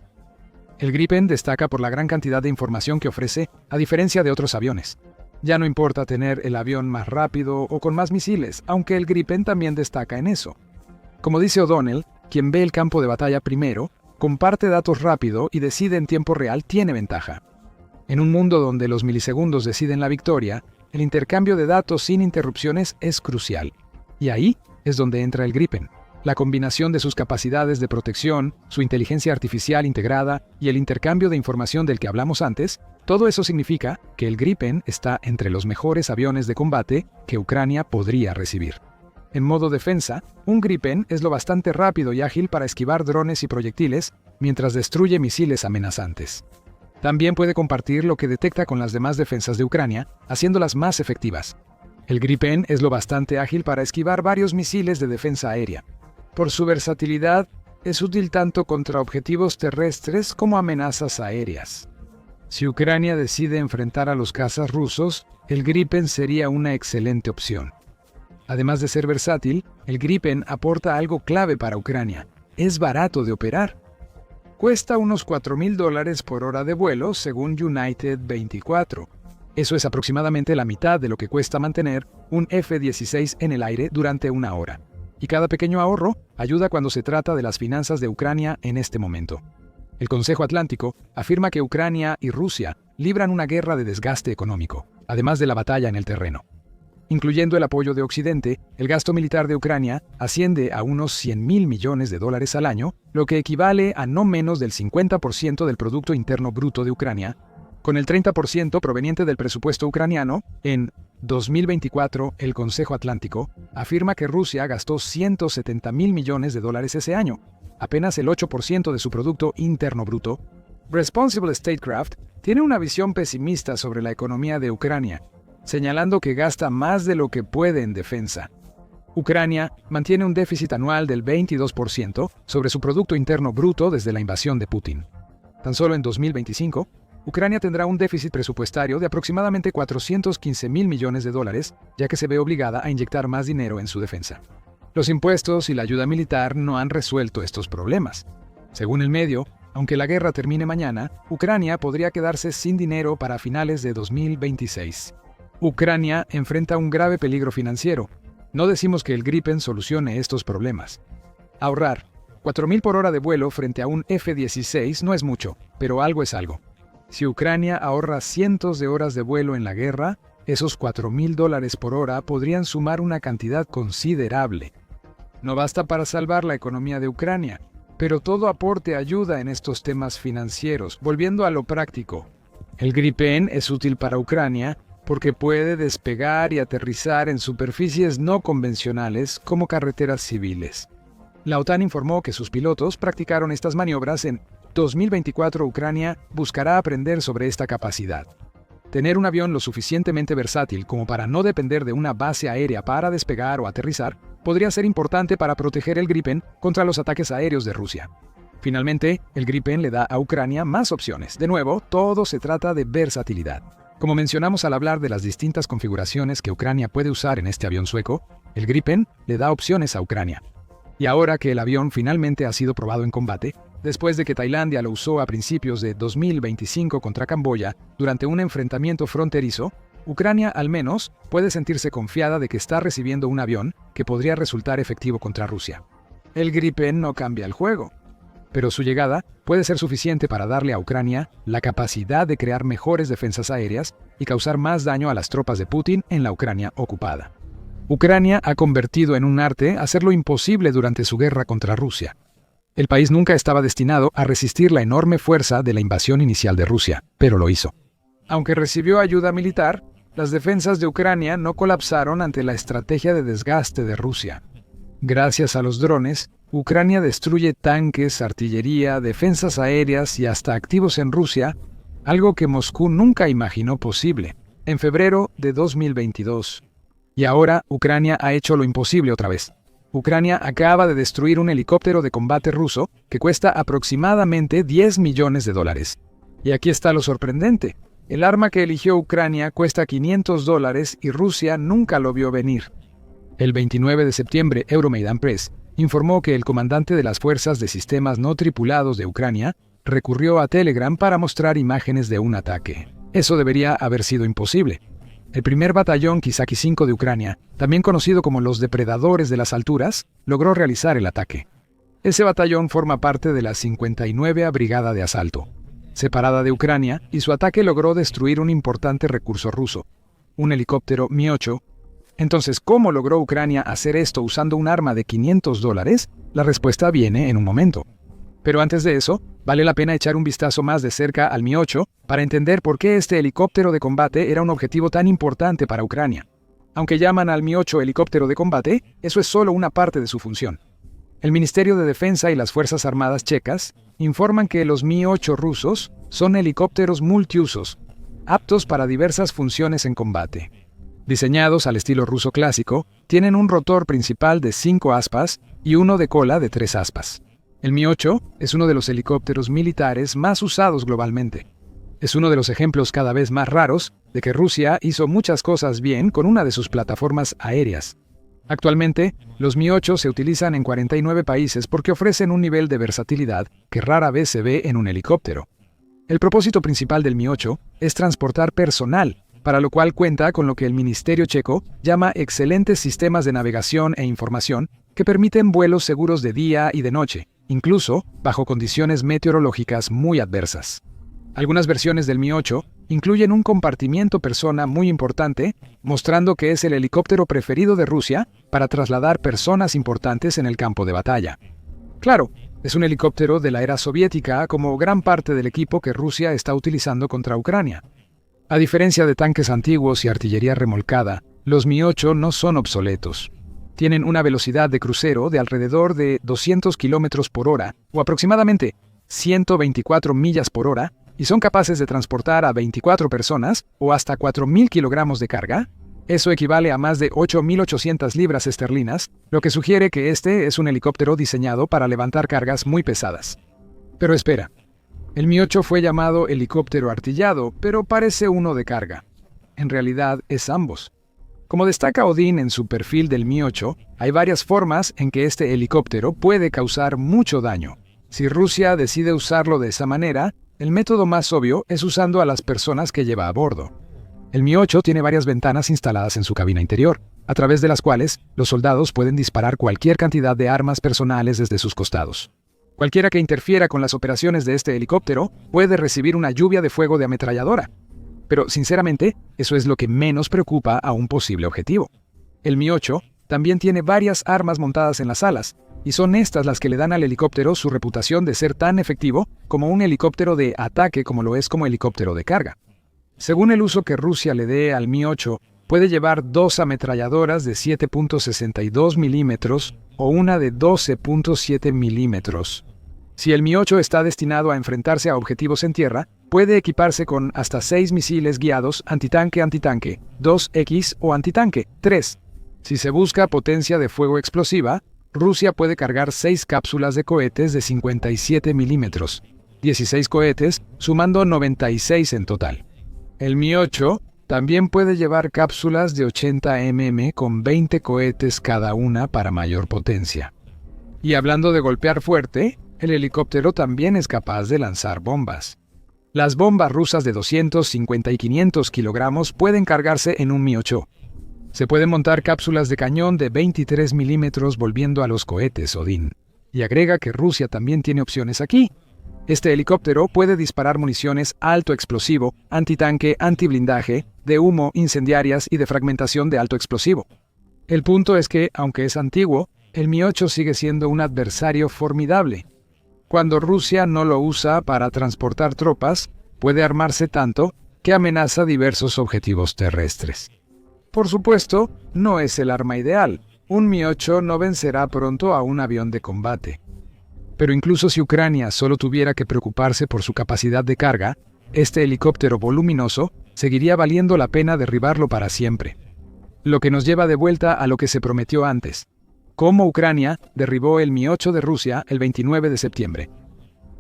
El Gripen destaca por la gran cantidad de información que ofrece, a diferencia de otros aviones. Ya no importa tener el avión más rápido o con más misiles, aunque el Gripen también destaca en eso. Como dice O'Donnell, quien ve el campo de batalla primero, comparte datos rápido y decide en tiempo real tiene ventaja. En un mundo donde los milisegundos deciden la victoria, el intercambio de datos sin interrupciones es crucial. Y ahí es donde entra el Gripen. La combinación de sus capacidades de protección, su inteligencia artificial integrada y el intercambio de información del que hablamos antes, todo eso significa que el Gripen está entre los mejores aviones de combate que Ucrania podría recibir. En modo defensa, un Gripen es lo bastante rápido y ágil para esquivar drones y proyectiles mientras destruye misiles amenazantes. También puede compartir lo que detecta con las demás defensas de Ucrania, haciéndolas más efectivas. El Gripen es lo bastante ágil para esquivar varios misiles de defensa aérea. Por su versatilidad, es útil tanto contra objetivos terrestres como amenazas aéreas. Si Ucrania decide enfrentar a los cazas rusos, el Gripen sería una excelente opción. Además de ser versátil, el Gripen aporta algo clave para Ucrania. Es barato de operar. Cuesta unos $4,000 por hora de vuelo, según United 24. Eso es aproximadamente la mitad de lo que cuesta mantener un F-16 en el aire durante una hora. Y cada pequeño ahorro ayuda cuando se trata de las finanzas de Ucrania en este momento. El Consejo Atlántico afirma que Ucrania y Rusia libran una guerra de desgaste económico, además de la batalla en el terreno. Incluyendo el apoyo de Occidente, el gasto militar de Ucrania asciende a unos $100,000 millones al año, lo que equivale a no menos del 50% del Producto Interno Bruto de Ucrania, con el 30% proveniente del presupuesto ucraniano. En 2024, el Consejo Atlántico afirma que Rusia gastó $170,000 millones ese año, apenas el 8% de su Producto Interno Bruto. Responsible Statecraft tiene una visión pesimista sobre la economía de Ucrania, señalando que gasta más de lo que puede en defensa. Ucrania mantiene un déficit anual del 22% sobre su Producto Interno Bruto desde la invasión de Putin. Tan solo en 2025, Ucrania tendrá un déficit presupuestario de aproximadamente $415,000 millones, ya que se ve obligada a inyectar más dinero en su defensa. Los impuestos y la ayuda militar no han resuelto estos problemas. Según el medio, aunque la guerra termine mañana, Ucrania podría quedarse sin dinero para finales de 2026. Ucrania enfrenta un grave peligro financiero. No decimos que el Gripen solucione estos problemas. Ahorrar $4,000 por hora de vuelo frente a un F-16 no es mucho, pero algo es algo. Si Ucrania ahorra cientos de horas de vuelo en la guerra, esos $4,000 por hora podrían sumar una cantidad considerable. No basta para salvar la economía de Ucrania, pero todo aporte ayuda en estos temas financieros. Volviendo a lo práctico, el Gripen es útil para Ucrania porque puede despegar y aterrizar en superficies no convencionales como carreteras civiles. La OTAN informó que sus pilotos practicaron estas maniobras en 2024. Ucrania buscará aprender sobre esta capacidad. Tener un avión lo suficientemente versátil como para no depender de una base aérea para despegar o aterrizar podría ser importante para proteger el Gripen contra los ataques aéreos de Rusia. Finalmente, el Gripen le da a Ucrania más opciones. De nuevo, todo se trata de versatilidad. Como mencionamos al hablar de las distintas configuraciones que Ucrania puede usar en este avión sueco, el Gripen le da opciones a Ucrania. Y ahora que el avión finalmente ha sido probado en combate, después de que Tailandia lo usó a principios de 2025 contra Camboya durante un enfrentamiento fronterizo, Ucrania al menos puede sentirse confiada de que está recibiendo un avión que podría resultar efectivo contra Rusia. El Gripen no cambia el juego, pero su llegada puede ser suficiente para darle a Ucrania la capacidad de crear mejores defensas aéreas y causar más daño a las tropas de Putin en la Ucrania ocupada. Ucrania ha convertido en un arte hacer lo imposible durante su guerra contra Rusia. El país nunca estaba destinado a resistir la enorme fuerza de la invasión inicial de Rusia, pero lo hizo. Aunque recibió ayuda militar, las defensas de Ucrania no colapsaron ante la estrategia de desgaste de Rusia. Gracias a los drones, Ucrania destruye tanques, artillería, defensas aéreas y hasta activos en Rusia, algo que Moscú nunca imaginó posible, en febrero de 2022. Y ahora Ucrania ha hecho lo imposible otra vez. Ucrania acaba de destruir un helicóptero de combate ruso que cuesta aproximadamente $10 millones. Y aquí está lo sorprendente. El arma que eligió Ucrania cuesta $500 y Rusia nunca lo vio venir. El 29 de septiembre, Euromaidan Press informó que el comandante de las Fuerzas de Sistemas No Tripulados de Ucrania recurrió a Telegram para mostrar imágenes de un ataque. Eso debería haber sido imposible. El primer batallón Kisaki 5 de Ucrania, también conocido como los depredadores de las alturas, logró realizar el ataque. Ese batallón forma parte de la 59ª Brigada de Asalto, separada de Ucrania, y su ataque logró destruir un importante recurso ruso, un helicóptero Mi-8. Entonces, ¿cómo logró Ucrania hacer esto usando un arma de $500? La respuesta viene en un momento. Pero antes de eso, vale la pena echar un vistazo más de cerca al Mi-8 para entender por qué este helicóptero de combate era un objetivo tan importante para Ucrania. Aunque llaman al Mi-8 helicóptero de combate, eso es solo una parte de su función. El Ministerio de Defensa y las Fuerzas Armadas checas informan que los Mi-8 rusos son helicópteros multiusos, aptos para diversas funciones en combate. Diseñados al estilo ruso clásico, tienen un rotor principal de 5 aspas y uno de cola de 3 aspas. El Mi-8 es uno de los helicópteros militares más usados globalmente. Es uno de los ejemplos cada vez más raros de que Rusia hizo muchas cosas bien con una de sus plataformas aéreas. Actualmente, los Mi-8 se utilizan en 49 países porque ofrecen un nivel de versatilidad que rara vez se ve en un helicóptero. El propósito principal del Mi-8 es transportar personal, para lo cual cuenta con lo que el Ministerio checo llama excelentes sistemas de navegación e información que permiten vuelos seguros de día y de noche, incluso bajo condiciones meteorológicas muy adversas. Algunas versiones del Mi-8 incluyen un compartimiento persona muy importante, mostrando que es el helicóptero preferido de Rusia para trasladar personas importantes en el campo de batalla. Claro, es un helicóptero de la era soviética como gran parte del equipo que Rusia está utilizando contra Ucrania. A diferencia de tanques antiguos y artillería remolcada, los Mi-8 no son obsoletos. Tienen una velocidad de crucero de alrededor de 200 km por hora, o aproximadamente 124 millas por hora, y son capaces de transportar a 24 personas o hasta 4.000 kilogramos de carga. Eso equivale a más de 8.800 libras esterlinas, lo que sugiere que este es un helicóptero diseñado para levantar cargas muy pesadas. Pero espera, el Mi-8 fue llamado helicóptero artillado, pero parece uno de carga. En realidad es ambos. Como destaca Odin en su perfil del Mi-8, hay varias formas en que este helicóptero puede causar mucho daño. Si Rusia decide usarlo de esa manera, el método más obvio es usando a las personas que lleva a bordo. El Mi-8 tiene varias ventanas instaladas en su cabina interior, a través de las cuales los soldados pueden disparar cualquier cantidad de armas personales desde sus costados. Cualquiera que interfiera con las operaciones de este helicóptero puede recibir una lluvia de fuego de ametralladora. Pero, sinceramente, eso es lo que menos preocupa a un posible objetivo. El Mi-8 también tiene varias armas montadas en las alas, y son estas las que le dan al helicóptero su reputación de ser tan efectivo como un helicóptero de ataque como lo es como helicóptero de carga. Según el uso que Rusia le dé al Mi-8, puede llevar 2 ametralladoras de 7.62 milímetros o una de 12.7 milímetros. Si el Mi-8 está destinado a enfrentarse a objetivos en tierra, puede equiparse con hasta 6 misiles guiados antitanque 2X o antitanque 3. Si se busca potencia de fuego explosiva, Rusia puede cargar 6 cápsulas de cohetes de 57 milímetros, 16 cohetes, sumando 96 en total. El Mi-8 también puede llevar cápsulas de 80 mm con 20 cohetes cada una para mayor potencia. Y hablando de golpear fuerte, el helicóptero también es capaz de lanzar bombas. Las bombas rusas de 250 y 500 kilogramos pueden cargarse en un Mi-8. Se pueden montar cápsulas de cañón de 23 milímetros volviendo a los cohetes Odin. Y agrega que Rusia también tiene opciones aquí. Este helicóptero puede disparar municiones alto explosivo, antitanque, antiblindaje, de humo, incendiarias y de fragmentación de alto explosivo. El punto es que, aunque es antiguo, el Mi-8 sigue siendo un adversario formidable. Cuando Rusia no lo usa para transportar tropas, puede armarse tanto que amenaza diversos objetivos terrestres. Por supuesto, no es el arma ideal. Un Mi-8 no vencerá pronto a un avión de combate. Pero incluso si Ucrania solo tuviera que preocuparse por su capacidad de carga, este helicóptero voluminoso seguiría valiendo la pena derribarlo para siempre. Lo que nos lleva de vuelta a lo que se prometió antes. Cómo Ucrania derribó el Mi-8 de Rusia el 29 de septiembre.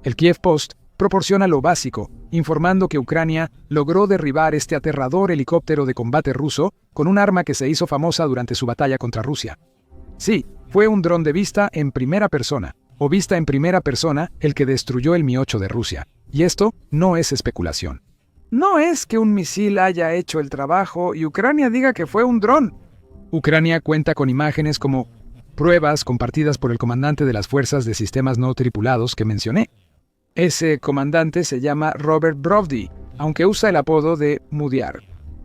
El Kiev Post proporciona lo básico, informando que Ucrania logró derribar este aterrador helicóptero de combate ruso con un arma que se hizo famosa durante su batalla contra Rusia. Sí, fue un dron de vista en primera persona, o vista en primera persona, el que destruyó el Mi-8 de Rusia. Y esto no es especulación. No es que un misil haya hecho el trabajo y Ucrania diga que fue un dron. Ucrania cuenta con imágenes como pruebas compartidas por el comandante de las fuerzas de sistemas no tripulados que mencioné. Ese comandante se llama Robert Brovdy, aunque usa el apodo de Mudiar.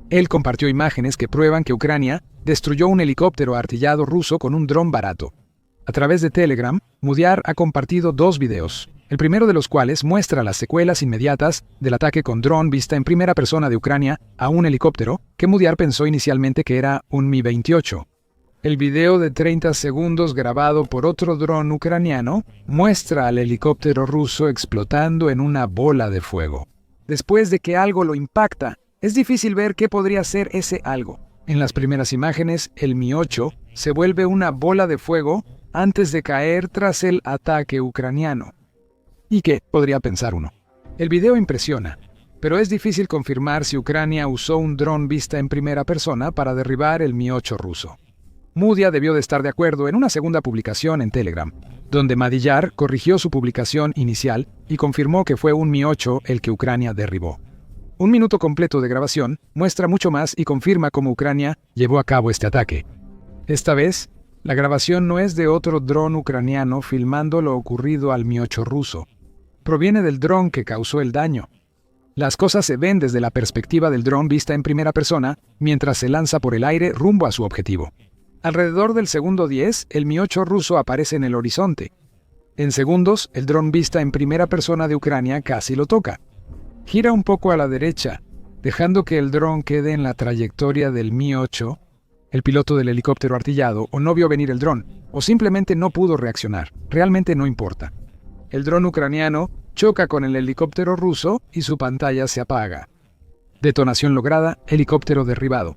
Él compartió imágenes que prueban que Ucrania destruyó un helicóptero artillado ruso con un dron barato. A través de Telegram, Mudiar ha compartido 2 videos, el primero de los cuales muestra las secuelas inmediatas del ataque con dron vista en primera persona de Ucrania a un helicóptero que Mudiar pensó inicialmente que era un Mi-28. El video de 30 segundos grabado por otro dron ucraniano muestra al helicóptero ruso explotando en una bola de fuego. Después de que algo lo impacta, es difícil ver qué podría ser ese algo. En las primeras imágenes, el Mi-8 se vuelve una bola de fuego antes de caer tras el ataque ucraniano. ¿Y qué podría pensar uno? El video impresiona, pero es difícil confirmar si Ucrania usó un dron vista en primera persona para derribar el Mi-8 ruso. Mudia debió de estar de acuerdo en una segunda publicación en Telegram, donde Madiyar corrigió su publicación inicial y confirmó que fue un Mi-8 el que Ucrania derribó. Un minuto completo de grabación muestra mucho más y confirma cómo Ucrania llevó a cabo este ataque. Esta vez, la grabación no es de otro dron ucraniano filmando lo ocurrido al Mi-8 ruso. Proviene del dron que causó el daño. Las cosas se ven desde la perspectiva del dron vista en primera persona, mientras se lanza por el aire rumbo a su objetivo. Alrededor del segundo 10, el Mi-8 ruso aparece en el horizonte. En segundos, el dron vista en primera persona de Ucrania casi lo toca. Gira un poco a la derecha, dejando que el dron quede en la trayectoria del Mi-8. El piloto del helicóptero artillado o no vio venir el dron, o simplemente no pudo reaccionar. Realmente no importa. El dron ucraniano choca con el helicóptero ruso y su pantalla se apaga. Detonación lograda, helicóptero derribado.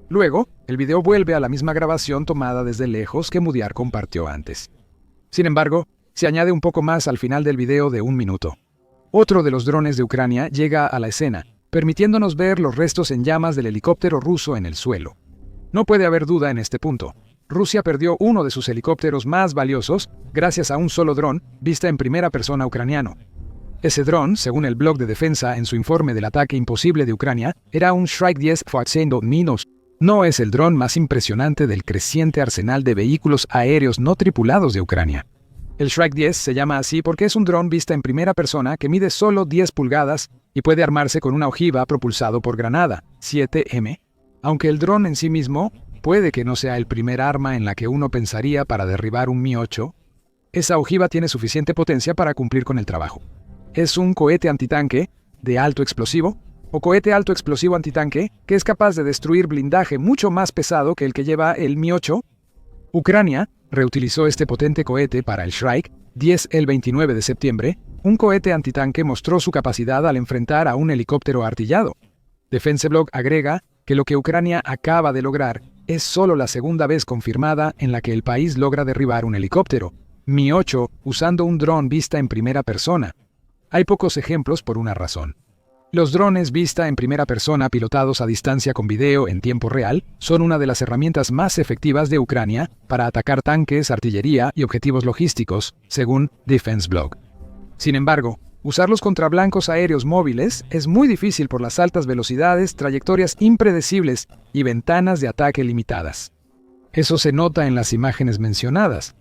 Luego, el video vuelve a la misma grabación tomada desde lejos que Mudiar compartió antes. Sin embargo, se añade un poco más al final del video de 1 minuto. Otro de los drones de Ucrania llega a la escena, permitiéndonos ver los restos en llamas del helicóptero ruso en el suelo. No puede haber duda en este punto. Rusia perdió uno de sus helicópteros más valiosos gracias a un solo dron vista en primera persona ucraniano. Ese dron, según el blog de defensa en su informe del ataque imposible de Ucrania, era un Shrike 10 facendo Minos. No es el dron más impresionante del creciente arsenal de vehículos aéreos no tripulados de Ucrania. El Shrike 10 se llama así porque es un dron vista en primera persona que mide solo 10 pulgadas y puede armarse con una ojiva propulsado por granada, 7M. Aunque el dron en sí mismo puede que no sea el primer arma en la que uno pensaría para derribar un Mi-8, esa ojiva tiene suficiente potencia para cumplir con el trabajo. Es un cohete antitanque de alto explosivo, o cohete alto explosivo antitanque, que es capaz de destruir blindaje mucho más pesado que el que lleva el Mi-8. Ucrania reutilizó este potente cohete para el Shrike 10 el 29 de septiembre. Un cohete antitanque mostró su capacidad al enfrentar a un helicóptero artillado. Defenseblog agrega que lo que Ucrania acaba de lograr es solo la segunda vez confirmada en la que el país logra derribar un helicóptero, Mi-8, usando un dron vista en primera persona. Hay pocos ejemplos por una razón. Los drones vista en primera persona pilotados a distancia con video en tiempo real son una de las herramientas más efectivas de Ucrania para atacar tanques, artillería y objetivos logísticos, según Defenseblog. Sin embargo, usarlos contra blancos aéreos móviles es muy difícil por las altas velocidades, trayectorias impredecibles y ventanas de ataque limitadas. Eso se nota en las imágenes mencionadas.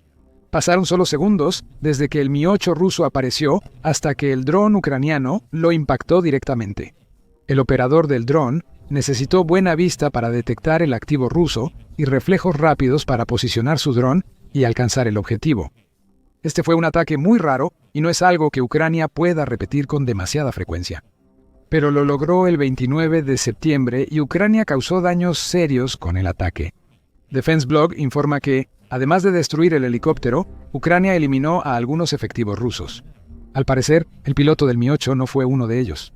Pasaron solo segundos desde que el Mi-8 ruso apareció hasta que el dron ucraniano lo impactó directamente. El operador del dron necesitó buena vista para detectar el activo ruso y reflejos rápidos para posicionar su dron y alcanzar el objetivo. Este fue un ataque muy raro y no es algo que Ucrania pueda repetir con demasiada frecuencia. pero lo logró el 29 de septiembre y Ucrania causó daños serios con el ataque. Defense Blog informa que, además de destruir el helicóptero, Ucrania eliminó a algunos efectivos rusos. Al parecer, el piloto del Mi-8 no fue uno de ellos.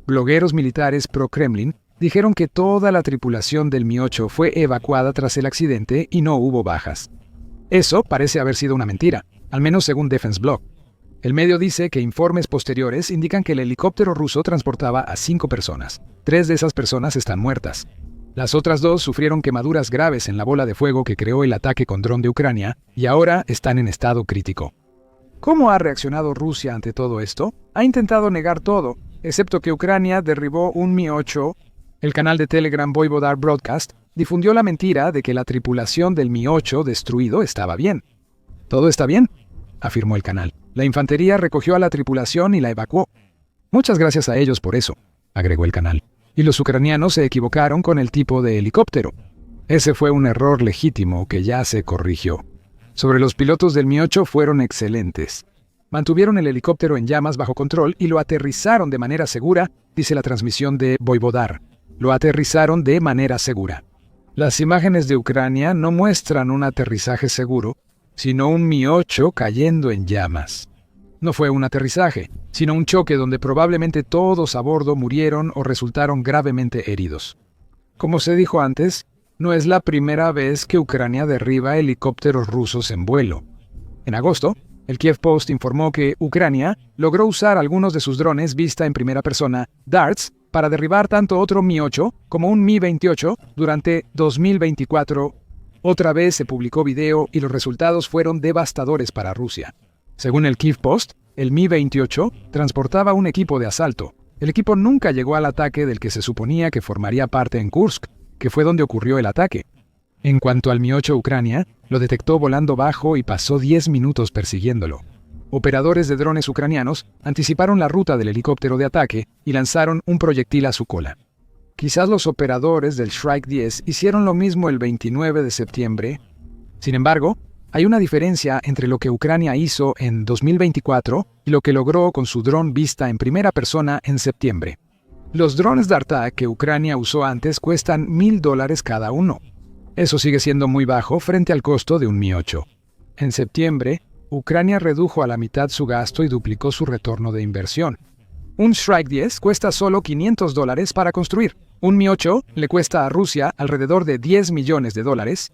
Blogueros militares pro-Kremlin dijeron que toda la tripulación del Mi-8 fue evacuada tras el accidente y no hubo bajas. Eso parece haber sido una mentira, al menos según Defense Blog. El medio dice que informes posteriores indican que el helicóptero ruso transportaba a 5 personas. 3 de esas personas están muertas. Las otras 2 sufrieron quemaduras graves en la bola de fuego que creó el ataque con dron de Ucrania y ahora están en estado crítico. ¿Cómo ha reaccionado Rusia ante todo esto? Ha intentado negar todo, excepto que Ucrania derribó un Mi-8. El canal de Telegram Voivodar Broadcast difundió la mentira de que la tripulación del Mi-8 destruido estaba bien. ¿Todo está bien?, afirmó el canal. La infantería recogió a la tripulación y la evacuó. Muchas gracias a ellos por eso, agregó el canal. Y los ucranianos se equivocaron con el tipo de helicóptero. Ese fue un error legítimo que ya se corrigió. Sobre los pilotos del Mi-8 fueron excelentes. Mantuvieron el helicóptero en llamas bajo control y lo aterrizaron de manera segura, dice la transmisión de Voivodar. Lo aterrizaron de manera segura. Las imágenes de Ucrania no muestran un aterrizaje seguro, sino un Mi-8 cayendo en llamas. No fue un aterrizaje, sino un choque donde probablemente todos a bordo murieron o resultaron gravemente heridos. Como se dijo antes, no es la primera vez que Ucrania derriba helicópteros rusos en vuelo. En agosto, el Kiev Post informó que Ucrania logró usar algunos de sus drones vista en primera persona, Darts, para derribar tanto otro Mi-8 como un Mi-28 durante 2024. Otra vez se publicó video y los resultados fueron devastadores para Rusia. Según el Kiev Post, el Mi-28 transportaba un equipo de asalto. El equipo nunca llegó al ataque del que se suponía que formaría parte en Kursk, que fue donde ocurrió el ataque. En cuanto al Mi-8 Ucrania, lo detectó volando bajo y pasó 10 minutos persiguiéndolo. Operadores de drones ucranianos anticiparon la ruta del helicóptero de ataque y lanzaron un proyectil a su cola. Quizás los operadores del Shrike 10 hicieron lo mismo el 29 de septiembre. Sin embargo, hay una diferencia entre lo que Ucrania hizo en 2024 y lo que logró con su dron vista en primera persona en septiembre. Los drones Dartak que Ucrania usó antes cuestan $1,000 cada uno. Eso sigue siendo muy bajo frente al costo de un Mi-8. En septiembre, Ucrania redujo a la mitad su gasto y duplicó su retorno de inversión. Un Shrike 10 cuesta solo $500 para construir. Un Mi-8 le cuesta a Rusia alrededor de $10 millones.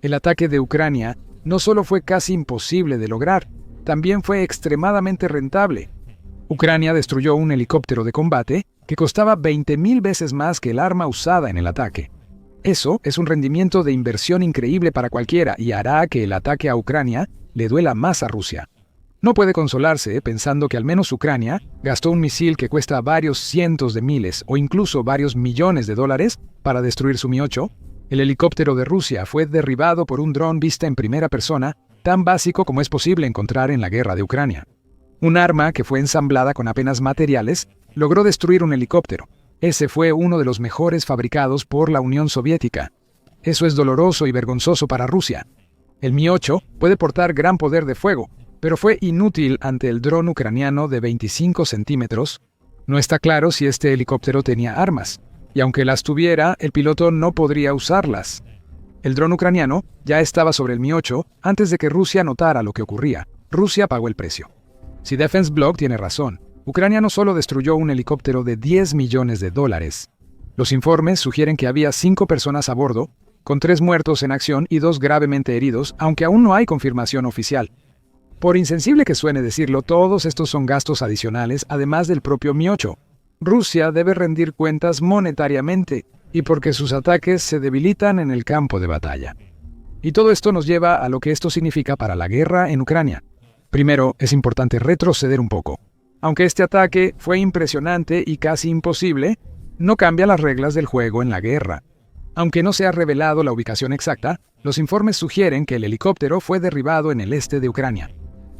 El ataque de Ucrania no solo fue casi imposible de lograr, también fue extremadamente rentable. Ucrania destruyó un helicóptero de combate que costaba 20,000 veces más que el arma usada en el ataque. Eso es un rendimiento de inversión increíble para cualquiera y hará que el ataque a Ucrania le duela más a Rusia. No puede consolarse pensando que al menos Ucrania gastó un misil que cuesta varios cientos de miles o incluso varios millones de dólares para destruir su Mi-8. El helicóptero de Rusia fue derribado por un dron vista en primera persona, tan básico como es posible encontrar en la guerra de Ucrania. Un arma que fue ensamblada con apenas materiales logró destruir un helicóptero. Ese fue uno de los mejores fabricados por la Unión Soviética. Eso es doloroso y vergonzoso para Rusia. El Mi-8 puede portar gran poder de fuego, pero fue inútil ante el dron ucraniano de 25 centímetros. No está claro si este helicóptero tenía armas, y aunque las tuviera, el piloto no podría usarlas. El dron ucraniano ya estaba sobre el Mi-8 antes de que Rusia notara lo que ocurría. Rusia pagó el precio. Si Defense Blog tiene razón, Ucrania no solo destruyó un helicóptero de $10 millones. Los informes sugieren que había 5 personas a bordo, con 3 muertos en acción y 2 gravemente heridos, aunque aún no hay confirmación oficial. Por insensible que suene decirlo, todos estos son gastos adicionales, además del propio Mi-8. Rusia debe rendir cuentas monetariamente, y porque sus ataques se debilitan en el campo de batalla. Y todo esto nos lleva a lo que esto significa para la guerra en Ucrania. Primero, es importante retroceder un poco. Aunque este ataque fue impresionante y casi imposible, no cambia las reglas del juego en la guerra. Aunque no se ha revelado la ubicación exacta, los informes sugieren que el helicóptero fue derribado en el este de Ucrania.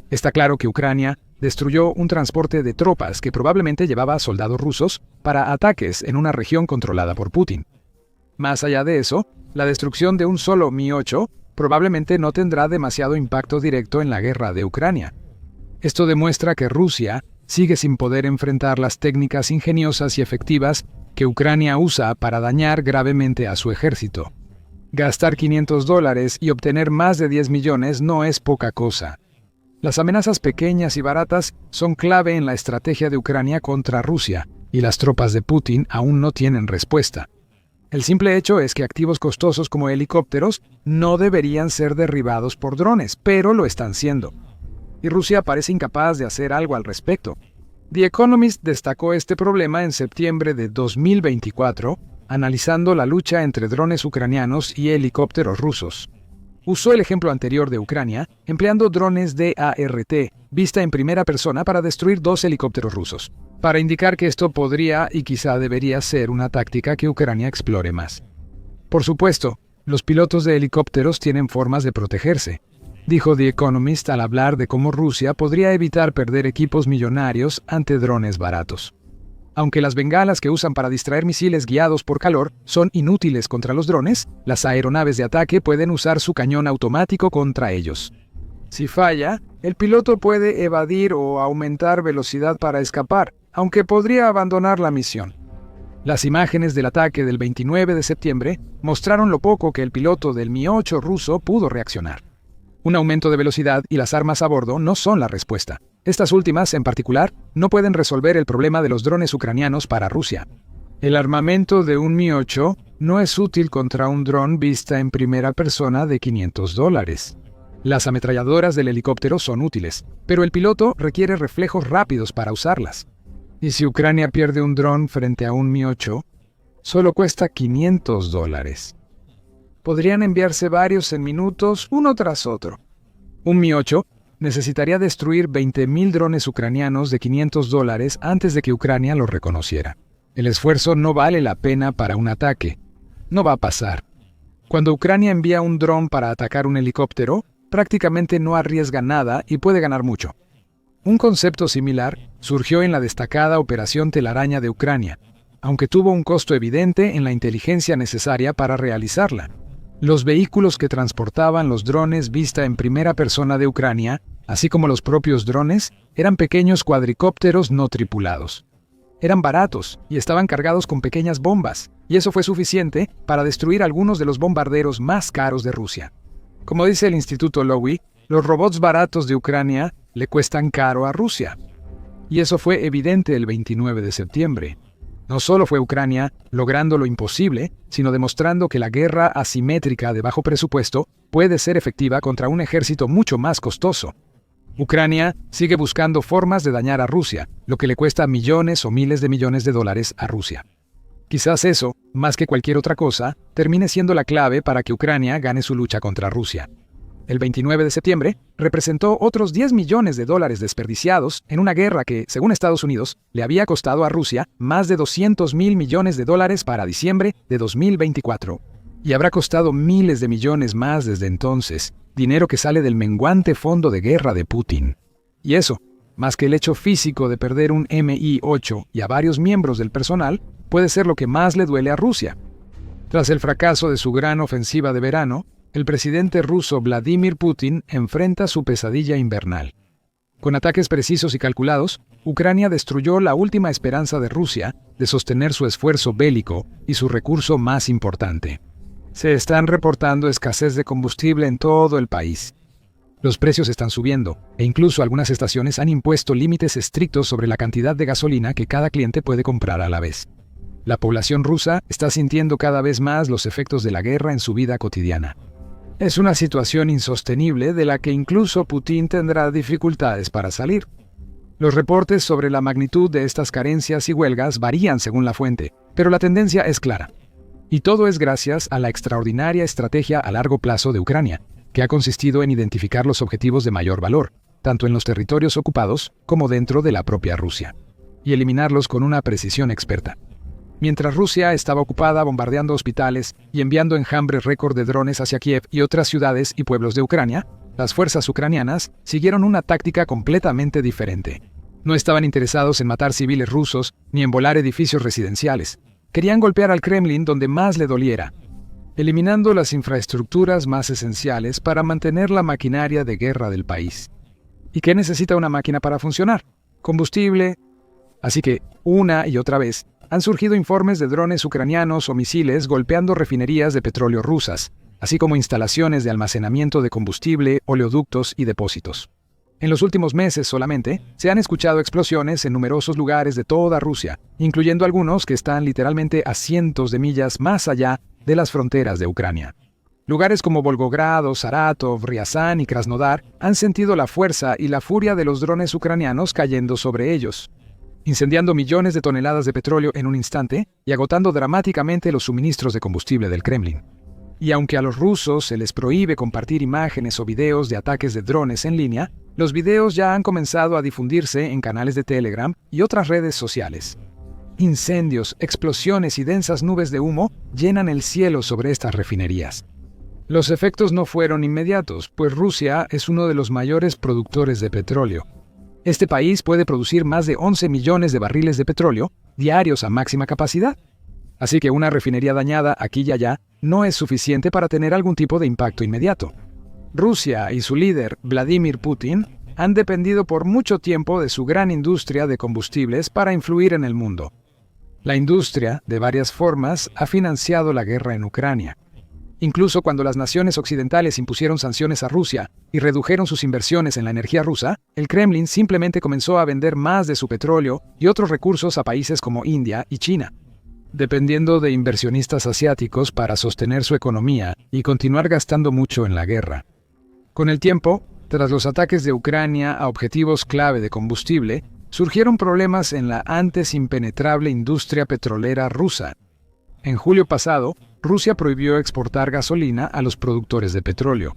Está claro que Ucrania destruyó un transporte de tropas que probablemente llevaba a soldados rusos para ataques en una región controlada por Putin. Más allá de eso, la destrucción de un solo Mi-8 probablemente no tendrá demasiado impacto directo en la guerra de Ucrania. Esto demuestra que Rusia sigue sin poder enfrentar las técnicas ingeniosas y efectivas que Ucrania usa para dañar gravemente a su ejército. Gastar $500 y obtener más de 10 millones no es poca cosa. Las amenazas pequeñas y baratas son clave en la estrategia de Ucrania contra Rusia, y las tropas de Putin aún no tienen respuesta. El simple hecho es que activos costosos como helicópteros no deberían ser derribados por drones, pero lo están siendo. Y Rusia parece incapaz de hacer algo al respecto. The Economist destacó este problema en septiembre de 2024, analizando la lucha entre drones ucranianos y helicópteros rusos. Usó el ejemplo anterior de Ucrania, empleando drones DART, vista en primera persona para destruir 2 helicópteros rusos, para indicar que esto podría y quizá debería ser una táctica que Ucrania explore más. Por supuesto, los pilotos de helicópteros tienen formas de protegerse, dijo The Economist al hablar de cómo Rusia podría evitar perder equipos millonarios ante drones baratos. Aunque las bengalas que usan para distraer misiles guiados por calor son inútiles contra los drones, las aeronaves de ataque pueden usar su cañón automático contra ellos. Si falla, el piloto puede evadir o aumentar velocidad para escapar, aunque podría abandonar la misión. Las imágenes del ataque del 29 de septiembre mostraron lo poco que el piloto del Mi-8 ruso pudo reaccionar. Un aumento de velocidad y las armas a bordo no son la respuesta. Estas últimas, en particular, no pueden resolver el problema de los drones ucranianos para Rusia. El armamento de un Mi-8 no es útil contra un dron vista en primera persona de $500. Las ametralladoras del helicóptero son útiles, pero el piloto requiere reflejos rápidos para usarlas. Y si Ucrania pierde un dron frente a un Mi-8, solo cuesta $500. Podrían enviarse varios en minutos, uno tras otro. Un Mi-8 necesitaría destruir 20.000 drones ucranianos de $500 antes de que Ucrania los reconociera. El esfuerzo no vale la pena para un ataque. No va a pasar. Cuando Ucrania envía un dron para atacar un helicóptero, prácticamente no arriesga nada y puede ganar mucho. Un concepto similar surgió en la destacada Operación Telaraña de Ucrania, aunque tuvo un costo evidente en la inteligencia necesaria para realizarla. Los vehículos que transportaban los drones vista en primera persona de Ucrania, así como los propios drones, eran pequeños cuadricópteros no tripulados. Eran baratos y estaban cargados con pequeñas bombas, y eso fue suficiente para destruir algunos de los bombarderos más caros de Rusia. Como dice el Instituto Lowy, los robots baratos de Ucrania le cuestan caro a Rusia. Y eso fue evidente el 29 de septiembre. No solo fue Ucrania logrando lo imposible, sino demostrando que la guerra asimétrica de bajo presupuesto puede ser efectiva contra un ejército mucho más costoso. Ucrania sigue buscando formas de dañar a Rusia, lo que le cuesta millones o miles de millones de dólares a Rusia. Quizás eso, más que cualquier otra cosa, termine siendo la clave para que Ucrania gane su lucha contra Rusia. El 29 de septiembre representó otros $10 millones desperdiciados en una guerra que, según Estados Unidos, le había costado a Rusia más de $200.000 millones para diciembre de 2024. Y habrá costado miles de millones más desde entonces, dinero que sale del menguante fondo de guerra de Putin. Y eso, más que el hecho físico de perder un Mi-8 y a varios miembros del personal, puede ser lo que más le duele a Rusia. Tras el fracaso de su gran ofensiva de verano, el presidente ruso Vladimir Putin enfrenta su pesadilla invernal. Con ataques precisos y calculados, Ucrania destruyó la última esperanza de Rusia de sostener su esfuerzo bélico y su recurso más importante. Se están reportando escasez de combustible en todo el país. Los precios están subiendo, e incluso algunas estaciones han impuesto límites estrictos sobre la cantidad de gasolina que cada cliente puede comprar a la vez. La población rusa está sintiendo cada vez más los efectos de la guerra en su vida cotidiana. Es una situación insostenible de la que incluso Putin tendrá dificultades para salir. Los reportes sobre la magnitud de estas carencias y huelgas varían según la fuente, pero la tendencia es clara. Y todo es gracias a la extraordinaria estrategia a largo plazo de Ucrania, que ha consistido en identificar los objetivos de mayor valor, tanto en los territorios ocupados como dentro de la propia Rusia, y eliminarlos con una precisión experta. Mientras Rusia estaba ocupada bombardeando hospitales y enviando enjambres récord de drones hacia Kiev y otras ciudades y pueblos de Ucrania, las fuerzas ucranianas siguieron una táctica completamente diferente. No estaban interesados en matar civiles rusos ni en volar edificios residenciales. Querían golpear al Kremlin donde más le doliera, eliminando las infraestructuras más esenciales para mantener la maquinaria de guerra del país. ¿Y qué necesita una máquina para funcionar? combustible. Así que, una y otra vez, han surgido informes de drones ucranianos o misiles golpeando refinerías de petróleo rusas, así como instalaciones de almacenamiento de combustible, oleoductos y depósitos. En los últimos meses solamente, se han escuchado explosiones en numerosos lugares de toda Rusia, incluyendo algunos que están literalmente a cientos de millas más allá de las fronteras de Ucrania. Lugares como Volgogrado, Saratov, Ryazán y Krasnodar han sentido la fuerza y la furia de los drones ucranianos cayendo sobre ellos, incendiando millones de toneladas de petróleo en un instante y agotando dramáticamente los suministros de combustible del Kremlin. Y aunque a los rusos se les prohíbe compartir imágenes o videos de ataques de drones en línea, los videos ya han comenzado a difundirse en canales de Telegram y otras redes sociales. Incendios, explosiones y densas nubes de humo llenan el cielo sobre estas refinerías. Los efectos no fueron inmediatos, pues Rusia es uno de los mayores productores de petróleo. Este país puede producir más de 11 millones de barriles de petróleo diarios a máxima capacidad. Así que una refinería dañada aquí y allá no es suficiente para tener algún tipo de impacto inmediato. Rusia y su líder, Vladimir Putin, han dependido por mucho tiempo de su gran industria de combustibles para influir en el mundo. La industria, de varias formas, ha financiado la guerra en Ucrania. Incluso cuando las naciones occidentales impusieron sanciones a Rusia y redujeron sus inversiones en la energía rusa, el Kremlin simplemente comenzó a vender más de su petróleo y otros recursos a países como India y China, dependiendo de inversionistas asiáticos para sostener su economía y continuar gastando mucho en la guerra. Con el tiempo, tras los ataques de Ucrania a objetivos clave de combustible, surgieron problemas en la antes impenetrable industria petrolera rusa. En julio pasado, Rusia prohibió exportar gasolina a los productores de petróleo.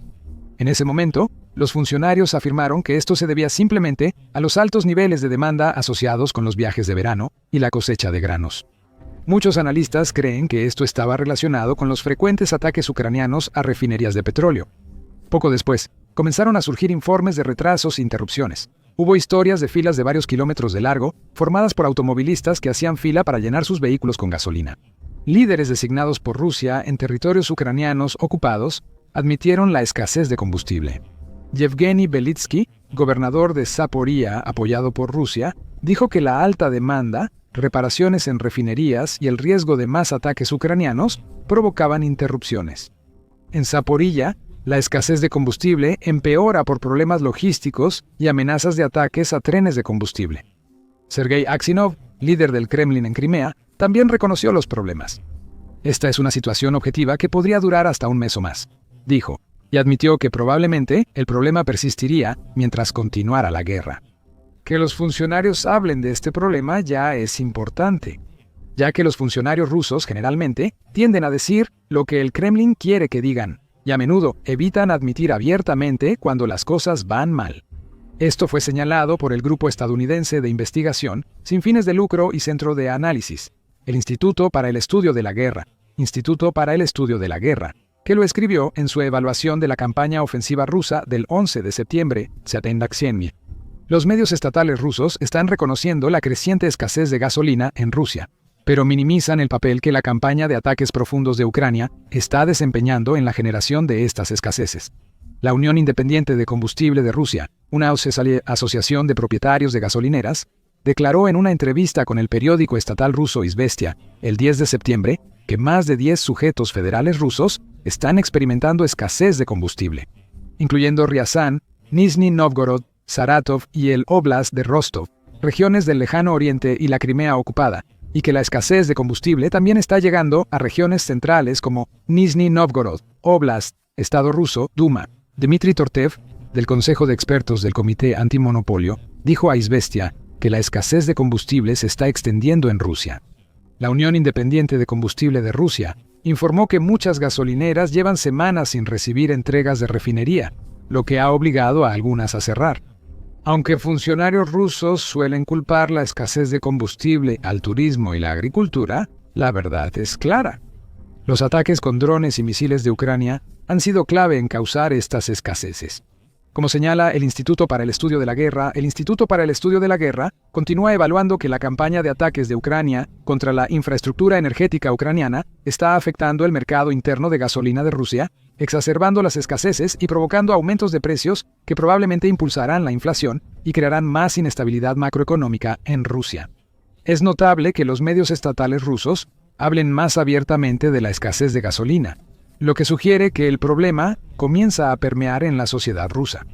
En ese momento, los funcionarios afirmaron que esto se debía simplemente a los altos niveles de demanda asociados con los viajes de verano y la cosecha de granos. Muchos analistas creen que esto estaba relacionado con los frecuentes ataques ucranianos a refinerías de petróleo. Poco después, comenzaron a surgir informes de retrasos e interrupciones. Hubo historias de filas de varios kilómetros de largo, formadas por automovilistas que hacían fila para llenar sus vehículos con gasolina. Líderes designados por Rusia en territorios ucranianos ocupados admitieron la escasez de combustible. Yevgeny Belitsky, gobernador de Zaporía apoyado por Rusia, dijo que la alta demanda, reparaciones en refinerías y el riesgo de más ataques ucranianos provocaban interrupciones. En Zaporilla, la escasez de combustible empeora por problemas logísticos y amenazas de ataques a trenes de combustible. Sergei Aksinov, líder del Kremlin en Crimea, también reconoció los problemas. Esta es una situación objetiva que podría durar hasta un mes o más, dijo, y admitió que probablemente el problema persistiría mientras continuara la guerra. Que los funcionarios hablen de este problema ya es importante, ya que los funcionarios rusos generalmente tienden a decir lo que el Kremlin quiere que digan, y a menudo evitan admitir abiertamente cuando las cosas van mal. Esto fue señalado por el Grupo Estadounidense de Investigación sin fines de lucro y Centro de Análisis, el Instituto para el Estudio de la Guerra, que lo escribió en su evaluación de la campaña ofensiva rusa del 11 de septiembre, Los medios estatales rusos están reconociendo la creciente escasez de gasolina en Rusia, pero minimizan el papel que la campaña de ataques profundos de Ucrania está desempeñando en la generación de estas escaseces. La Unión Independiente de Combustible de Rusia, una asociación de propietarios de gasolineras, declaró en una entrevista con el periódico estatal ruso Izvestia, el 10 de septiembre, que más de 10 sujetos federales rusos están experimentando escasez de combustible, incluyendo Ryazán, Nizhny Novgorod, Saratov y el Oblast de Rostov, regiones del Lejano Oriente y la Crimea ocupada, y que la escasez de combustible también está llegando a regiones centrales como Nizhny Novgorod, Oblast, Estado ruso, Duma. Dmitry Tortev, del Consejo de Expertos del Comité Antimonopolio, dijo a Izvestia que la escasez de combustible se está extendiendo en Rusia. La Unión Independiente de Combustible de Rusia informó que muchas gasolineras llevan semanas sin recibir entregas de refinería, lo que ha obligado a algunas a cerrar. Aunque funcionarios rusos suelen culpar la escasez de combustible al turismo y la agricultura, la verdad es clara. Los ataques con drones y misiles de Ucrania han sido clave en causar estas escaseces. Como señala el Instituto para el Estudio de la Guerra, el Instituto para el Estudio de la Guerra continúa evaluando que la campaña de ataques de Ucrania contra la infraestructura energética ucraniana está afectando el mercado interno de gasolina de Rusia, exacerbando las escaseces y provocando aumentos de precios que probablemente impulsarán la inflación y crearán más inestabilidad macroeconómica en Rusia. Es notable que los medios estatales rusos hablen más abiertamente de la escasez de gasolina, lo que sugiere que el problema comienza a permear en la sociedad rusa.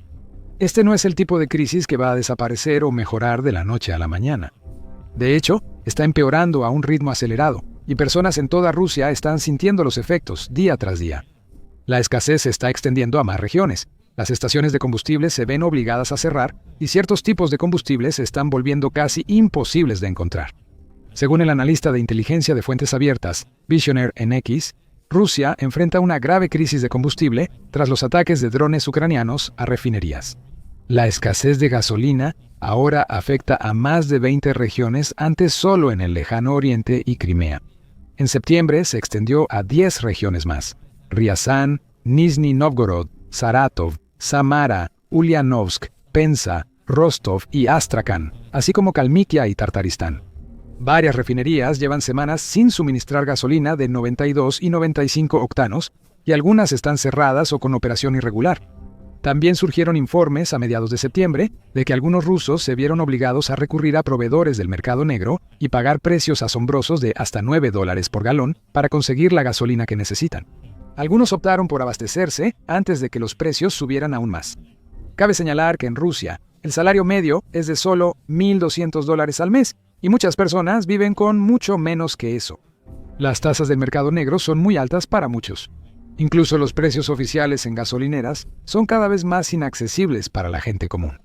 Este no es el tipo de crisis que va a desaparecer o mejorar de la noche a la mañana. De hecho, está empeorando a un ritmo acelerado, y personas en toda Rusia están sintiendo los efectos día tras día. La escasez se está extendiendo a más regiones. Las estaciones de combustible se ven obligadas a cerrar y ciertos tipos de combustibles se están volviendo casi imposibles de encontrar. Según el analista de inteligencia de fuentes abiertas, Visionaire NX, Rusia enfrenta una grave crisis de combustible tras los ataques de drones ucranianos a refinerías. La escasez de gasolina ahora afecta a más de 20 regiones, antes solo en el lejano oriente y Crimea. En septiembre se extendió a 10 regiones más: Ryazán, Nizhny Novgorod, Saratov, Samara, Ulyanovsk, Penza, Rostov y Astrakhan, así como Kalmykia y Tartaristán. Varias refinerías llevan semanas sin suministrar gasolina de 92 y 95 octanos, y algunas están cerradas o con operación irregular. También surgieron informes a mediados de septiembre de que algunos rusos se vieron obligados a recurrir a proveedores del mercado negro y pagar precios asombrosos de hasta $9 por galón para conseguir la gasolina que necesitan. Algunos optaron por abastecerse antes de que los precios subieran aún más. Cabe señalar que en Rusia, el salario medio es de solo $1,200 al mes, y muchas personas viven con mucho menos que eso. Las tasas del mercado negro son muy altas para muchos. Incluso los precios oficiales en gasolineras son cada vez más inaccesibles para la gente común.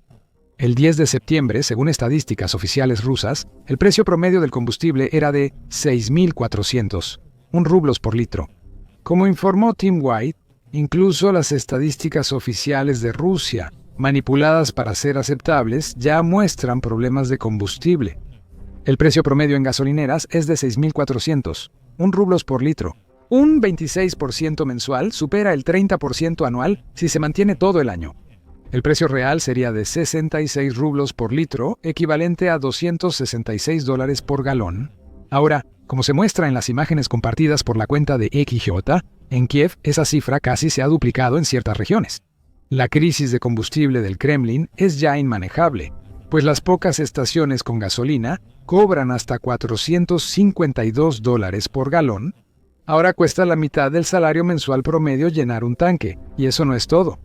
El 10 de septiembre, según estadísticas oficiales rusas, el precio promedio del combustible era de 6.401 rublos por litro. Como informó Tim White, incluso las estadísticas oficiales de Rusia, manipuladas para ser aceptables, ya muestran problemas de combustible. El precio promedio en gasolineras es de 6.401 rublos por litro. Un 26% mensual supera el 30% anual si se mantiene todo el año. El precio real sería de 66 rublos por litro, equivalente a $266 por galón. Ahora, como se muestra en las imágenes compartidas por la cuenta de XJ, en Kiev esa cifra casi se ha duplicado en ciertas regiones. La crisis de combustible del Kremlin es ya inmanejable, pues las pocas estaciones con gasolina cobran hasta $452 por galón. Ahora cuesta la mitad del salario mensual promedio llenar un tanque, y eso no es todo.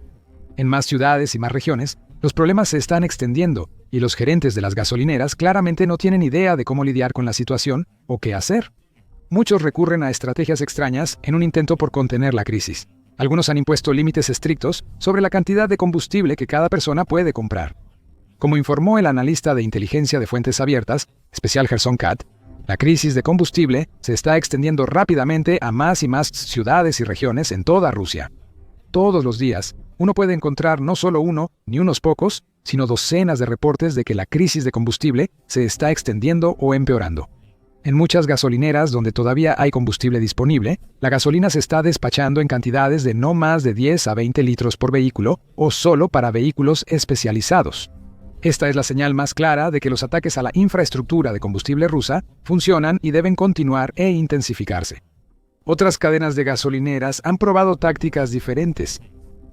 En más ciudades y más regiones, los problemas se están extendiendo, y los gerentes de las gasolineras claramente no tienen idea de cómo lidiar con la situación o qué hacer. Muchos recurren a estrategias extrañas en un intento por contener la crisis. Algunos han impuesto límites estrictos sobre la cantidad de combustible que cada persona puede comprar. Como informó el analista de inteligencia de fuentes abiertas, Special Gerson Cat, la crisis de combustible se está extendiendo rápidamente a más y más ciudades y regiones en toda Rusia. Todos los días, uno puede encontrar no solo uno, ni unos pocos, sino docenas de reportes de que la crisis de combustible se está extendiendo o empeorando. En muchas gasolineras donde todavía hay combustible disponible, la gasolina se está despachando en cantidades de no más de 10 a 20 litros por vehículo o solo para vehículos especializados. Esta es la señal más clara de que los ataques a la infraestructura de combustible rusa funcionan y deben continuar e intensificarse. Otras cadenas de gasolineras han probado tácticas diferentes.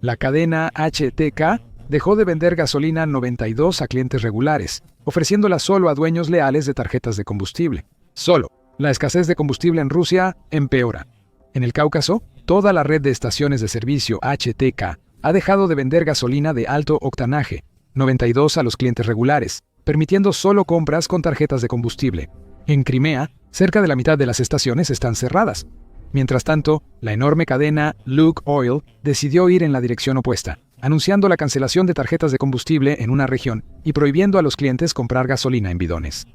La cadena HTK dejó de vender gasolina 92 a clientes regulares, ofreciéndola solo a dueños leales de tarjetas de combustible. Solo, la escasez de combustible en Rusia empeora. En el Cáucaso, toda la red de estaciones de servicio HTK ha dejado de vender gasolina de alto octanaje, 92 a los clientes regulares, permitiendo solo compras con tarjetas de combustible. En Crimea, cerca de la mitad de las estaciones están cerradas. Mientras tanto, la enorme cadena Lukoil decidió ir en la dirección opuesta, anunciando la cancelación de tarjetas de combustible en una región y prohibiendo a los clientes comprar gasolina en bidones.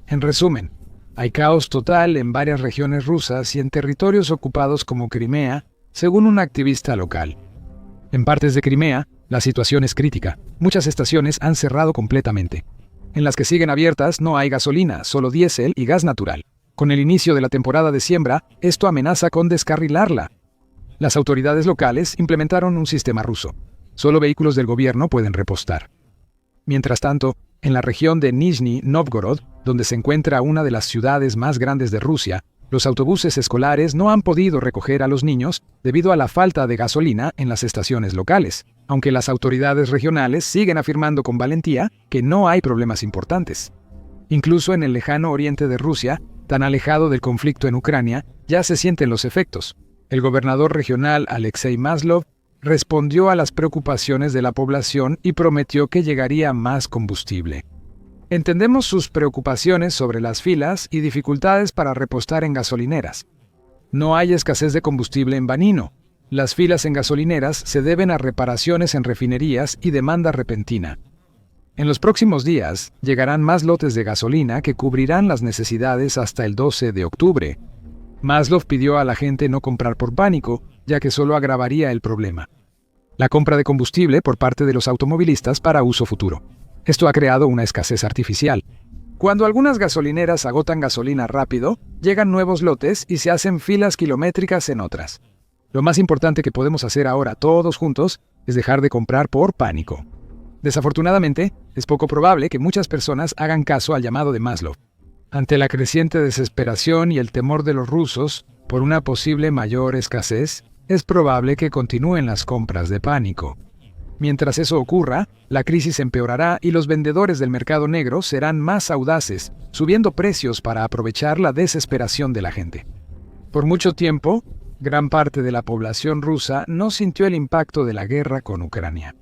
En resumen, hay caos total en varias regiones rusas y en territorios ocupados como Crimea, según un activista local. En partes de Crimea, la situación es crítica. Muchas estaciones han cerrado completamente. En las que siguen abiertas no hay gasolina, solo diésel y gas natural. Con el inicio de la temporada de siembra, esto amenaza con descarrilarla. Las autoridades locales implementaron un sistema ruso. Solo vehículos del gobierno pueden repostar. Mientras tanto, en la región de Nizhny Novgorod, donde se encuentra una de las ciudades más grandes de Rusia, los autobuses escolares no han podido recoger a los niños debido a la falta de gasolina en las estaciones locales. aunque las autoridades regionales siguen afirmando con valentía que no hay problemas importantes. Incluso en el lejano oriente de Rusia, tan alejado del conflicto en Ucrania, ya se sienten los efectos. El gobernador regional Alexei Maslov respondió a las preocupaciones de la población y prometió que llegaría más combustible. Entendemos sus preocupaciones sobre las filas y dificultades para repostar en gasolineras. No hay escasez de combustible en Vanino. Las filas en gasolineras se deben a reparaciones en refinerías y demanda repentina. En los próximos días llegarán más lotes de gasolina que cubrirán las necesidades hasta el 12 de octubre. Maslov pidió a la gente no comprar por pánico, ya que solo agravaría el problema. La compra de combustible por parte de los automovilistas para uso futuro. Esto ha creado una escasez artificial. Cuando algunas gasolineras agotan gasolina rápido, llegan nuevos lotes y se hacen filas kilométricas en otras. Lo más importante que podemos hacer ahora todos juntos es dejar de comprar por pánico. Desafortunadamente, es poco probable que muchas personas hagan caso al llamado de Maslov. Ante la creciente desesperación y el temor de los rusos por una posible mayor escasez, es probable que continúen las compras de pánico. Mientras eso ocurra, la crisis empeorará y los vendedores del mercado negro serán más audaces, subiendo precios para aprovechar la desesperación de la gente. Por mucho tiempo, gran parte de la población rusa no sintió el impacto de la guerra con Ucrania.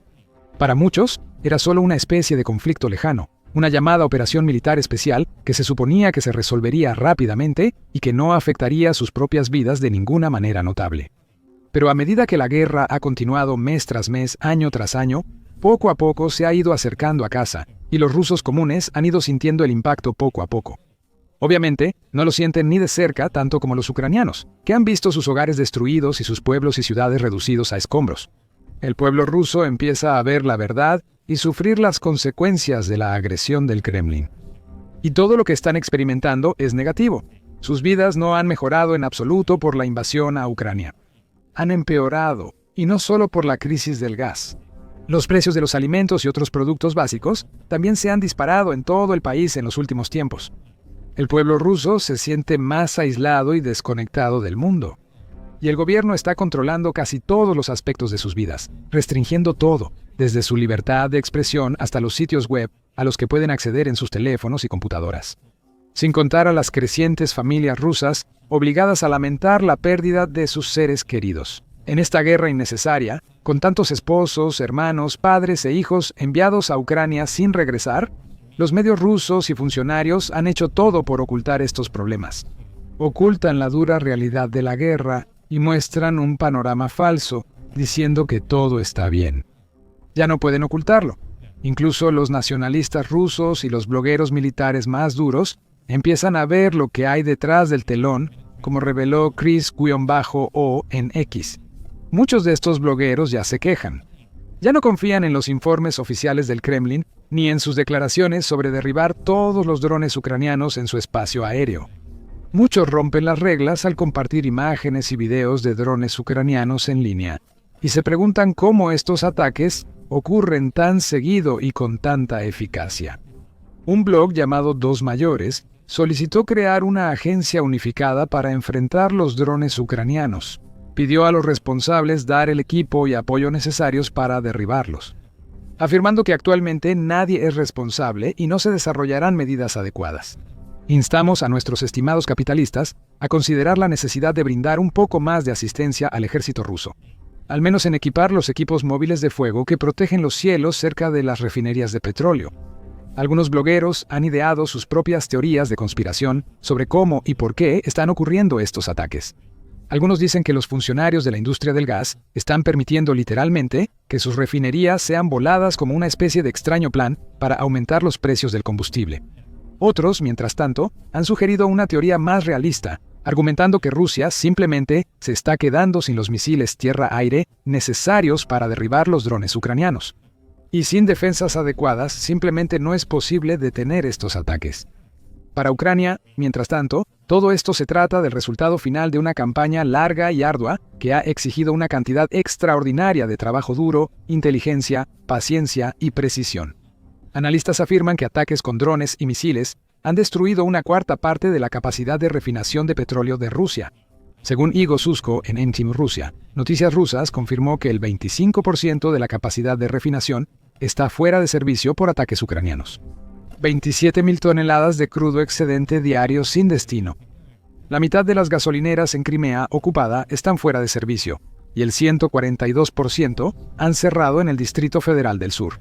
Para muchos, era solo una especie de conflicto lejano, una llamada operación militar especial que se suponía que se resolvería rápidamente y que no afectaría sus propias vidas de ninguna manera notable. Pero a medida que la guerra ha continuado mes tras mes, año tras año, poco a poco se ha ido acercando a casa, y los rusos comunes han ido sintiendo el impacto poco a poco. Obviamente, no lo sienten ni de cerca tanto como los ucranianos, que han visto sus hogares destruidos y sus pueblos y ciudades reducidos a escombros. El pueblo ruso empieza a ver la verdad y sufrir las consecuencias de la agresión del Kremlin. Y todo lo que están experimentando es negativo. Sus vidas no han mejorado en absoluto por la invasión a Ucrania. Han empeorado, y no solo por la crisis del gas. Los precios de los alimentos y otros productos básicos también se han disparado en todo el país en los últimos tiempos. El pueblo ruso se siente más aislado y desconectado del mundo. Y el gobierno está controlando casi todos los aspectos de sus vidas, restringiendo todo, desde su libertad de expresión hasta los sitios web a los que pueden acceder en sus teléfonos y computadoras. Sin contar a las crecientes familias rusas obligadas a lamentar la pérdida de sus seres queridos. En esta guerra innecesaria, con tantos esposos, hermanos, padres e hijos enviados a Ucrania sin regresar, los medios rusos y funcionarios han hecho todo por ocultar estos problemas. Ocultan la dura realidad de la guerra y muestran un panorama falso, diciendo que todo está bien. Ya no pueden ocultarlo. Incluso los nacionalistas rusos y los blogueros militares más duros empiezan a ver lo que hay detrás del telón, como reveló Chris_O en X. Muchos de estos blogueros ya se quejan. Ya no confían en los informes oficiales del Kremlin ni en sus declaraciones sobre derribar todos los drones ucranianos en su espacio aéreo. Muchos rompen las reglas al compartir imágenes y videos de drones ucranianos en línea, y se preguntan cómo estos ataques ocurren tan seguido y con tanta eficacia. Un blog llamado Dos Mayores solicitó crear una agencia unificada para enfrentar los drones ucranianos. Pidió a los responsables dar el equipo y apoyo necesarios para derribarlos, afirmando que actualmente nadie es responsable y no se desarrollarán medidas adecuadas. Instamos a nuestros estimados capitalistas a considerar la necesidad de brindar un poco más de asistencia al ejército ruso, al menos en equipar los equipos móviles de fuego que protegen los cielos cerca de las refinerías de petróleo. Algunos blogueros han ideado sus propias teorías de conspiración sobre cómo y por qué están ocurriendo estos ataques. Algunos dicen que los funcionarios de la industria del gas están permitiendo literalmente que sus refinerías sean voladas como una especie de extraño plan para aumentar los precios del combustible. Otros, mientras tanto, han sugerido una teoría más realista, argumentando que Rusia simplemente se está quedando sin los misiles tierra-aire necesarios para derribar los drones ucranianos. Y sin defensas adecuadas, simplemente no es posible detener estos ataques. Para Ucrania, mientras tanto, todo esto se trata del resultado final de una campaña larga y ardua que ha exigido una cantidad extraordinaria de trabajo duro, inteligencia, paciencia y precisión. Analistas afirman que ataques con drones y misiles han destruido una cuarta parte de la capacidad de refinación de petróleo de Rusia. Según Igor Susko en NTIM Rusia, Noticias Rusas confirmó que el 25% de la capacidad de refinación está fuera de servicio por ataques ucranianos. 27.000 toneladas de crudo excedente diario sin destino. La mitad de las gasolineras en Crimea ocupada están fuera de servicio, y el 142% han cerrado en el Distrito Federal del Sur.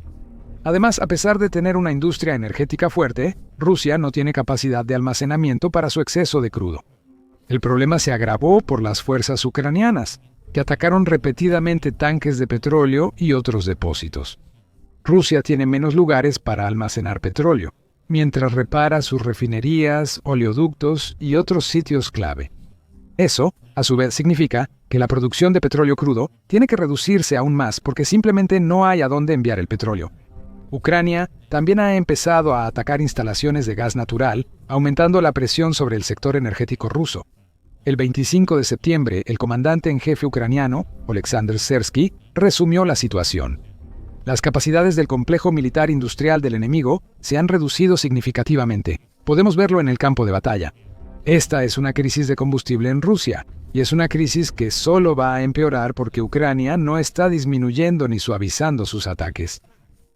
Además, a pesar de tener una industria energética fuerte, Rusia no tiene capacidad de almacenamiento para su exceso de crudo. El problema se agravó por las fuerzas ucranianas, que atacaron repetidamente tanques de petróleo y otros depósitos. Rusia tiene menos lugares para almacenar petróleo, mientras repara sus refinerías, oleoductos y otros sitios clave. Eso, a su vez, significa que la producción de petróleo crudo tiene que reducirse aún más porque simplemente no hay a dónde enviar el petróleo. Ucrania también ha empezado a atacar instalaciones de gas natural, aumentando la presión sobre el sector energético ruso. El 25 de septiembre, el comandante en jefe ucraniano, Oleksandr Sersky, resumió la situación. Las capacidades del complejo militar industrial del enemigo se han reducido significativamente. Podemos verlo en el campo de batalla. Esta es una crisis de combustible en Rusia, y es una crisis que solo va a empeorar porque Ucrania no está disminuyendo ni suavizando sus ataques.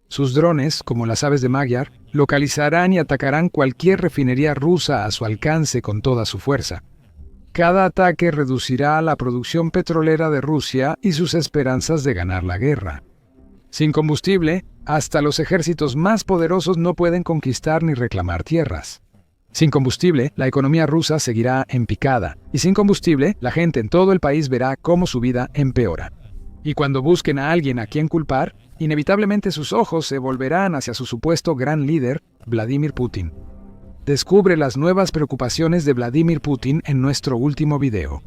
Sus drones, como las aves de Magyar, localizarán y atacarán cualquier refinería rusa a su alcance con toda su fuerza. Cada ataque reducirá la producción petrolera de Rusia y sus esperanzas de ganar la guerra. Sin combustible, hasta los ejércitos más poderosos no pueden conquistar ni reclamar tierras. Sin combustible, la economía rusa seguirá en picada, y sin combustible, la gente en todo el país verá cómo su vida empeora. Y cuando busquen a alguien a quien culpar, inevitablemente sus ojos se volverán hacia su supuesto gran líder, Vladimir Putin. Descubre las nuevas preocupaciones de Vladimir Putin en nuestro último video.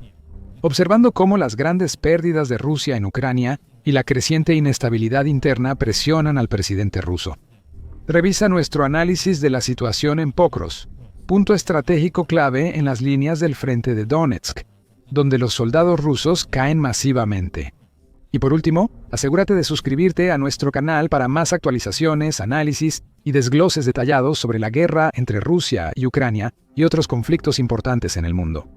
Observando cómo las grandes pérdidas de Rusia en Ucrania y la creciente inestabilidad interna presionan al presidente ruso. Revisa nuestro análisis de la situación en Pokros, punto estratégico clave en las líneas del frente de Donetsk, donde los soldados rusos caen masivamente. Y por último, asegúrate de suscribirte a nuestro canal para más actualizaciones, análisis y desgloses detallados sobre la guerra entre Rusia y Ucrania y otros conflictos importantes en el mundo.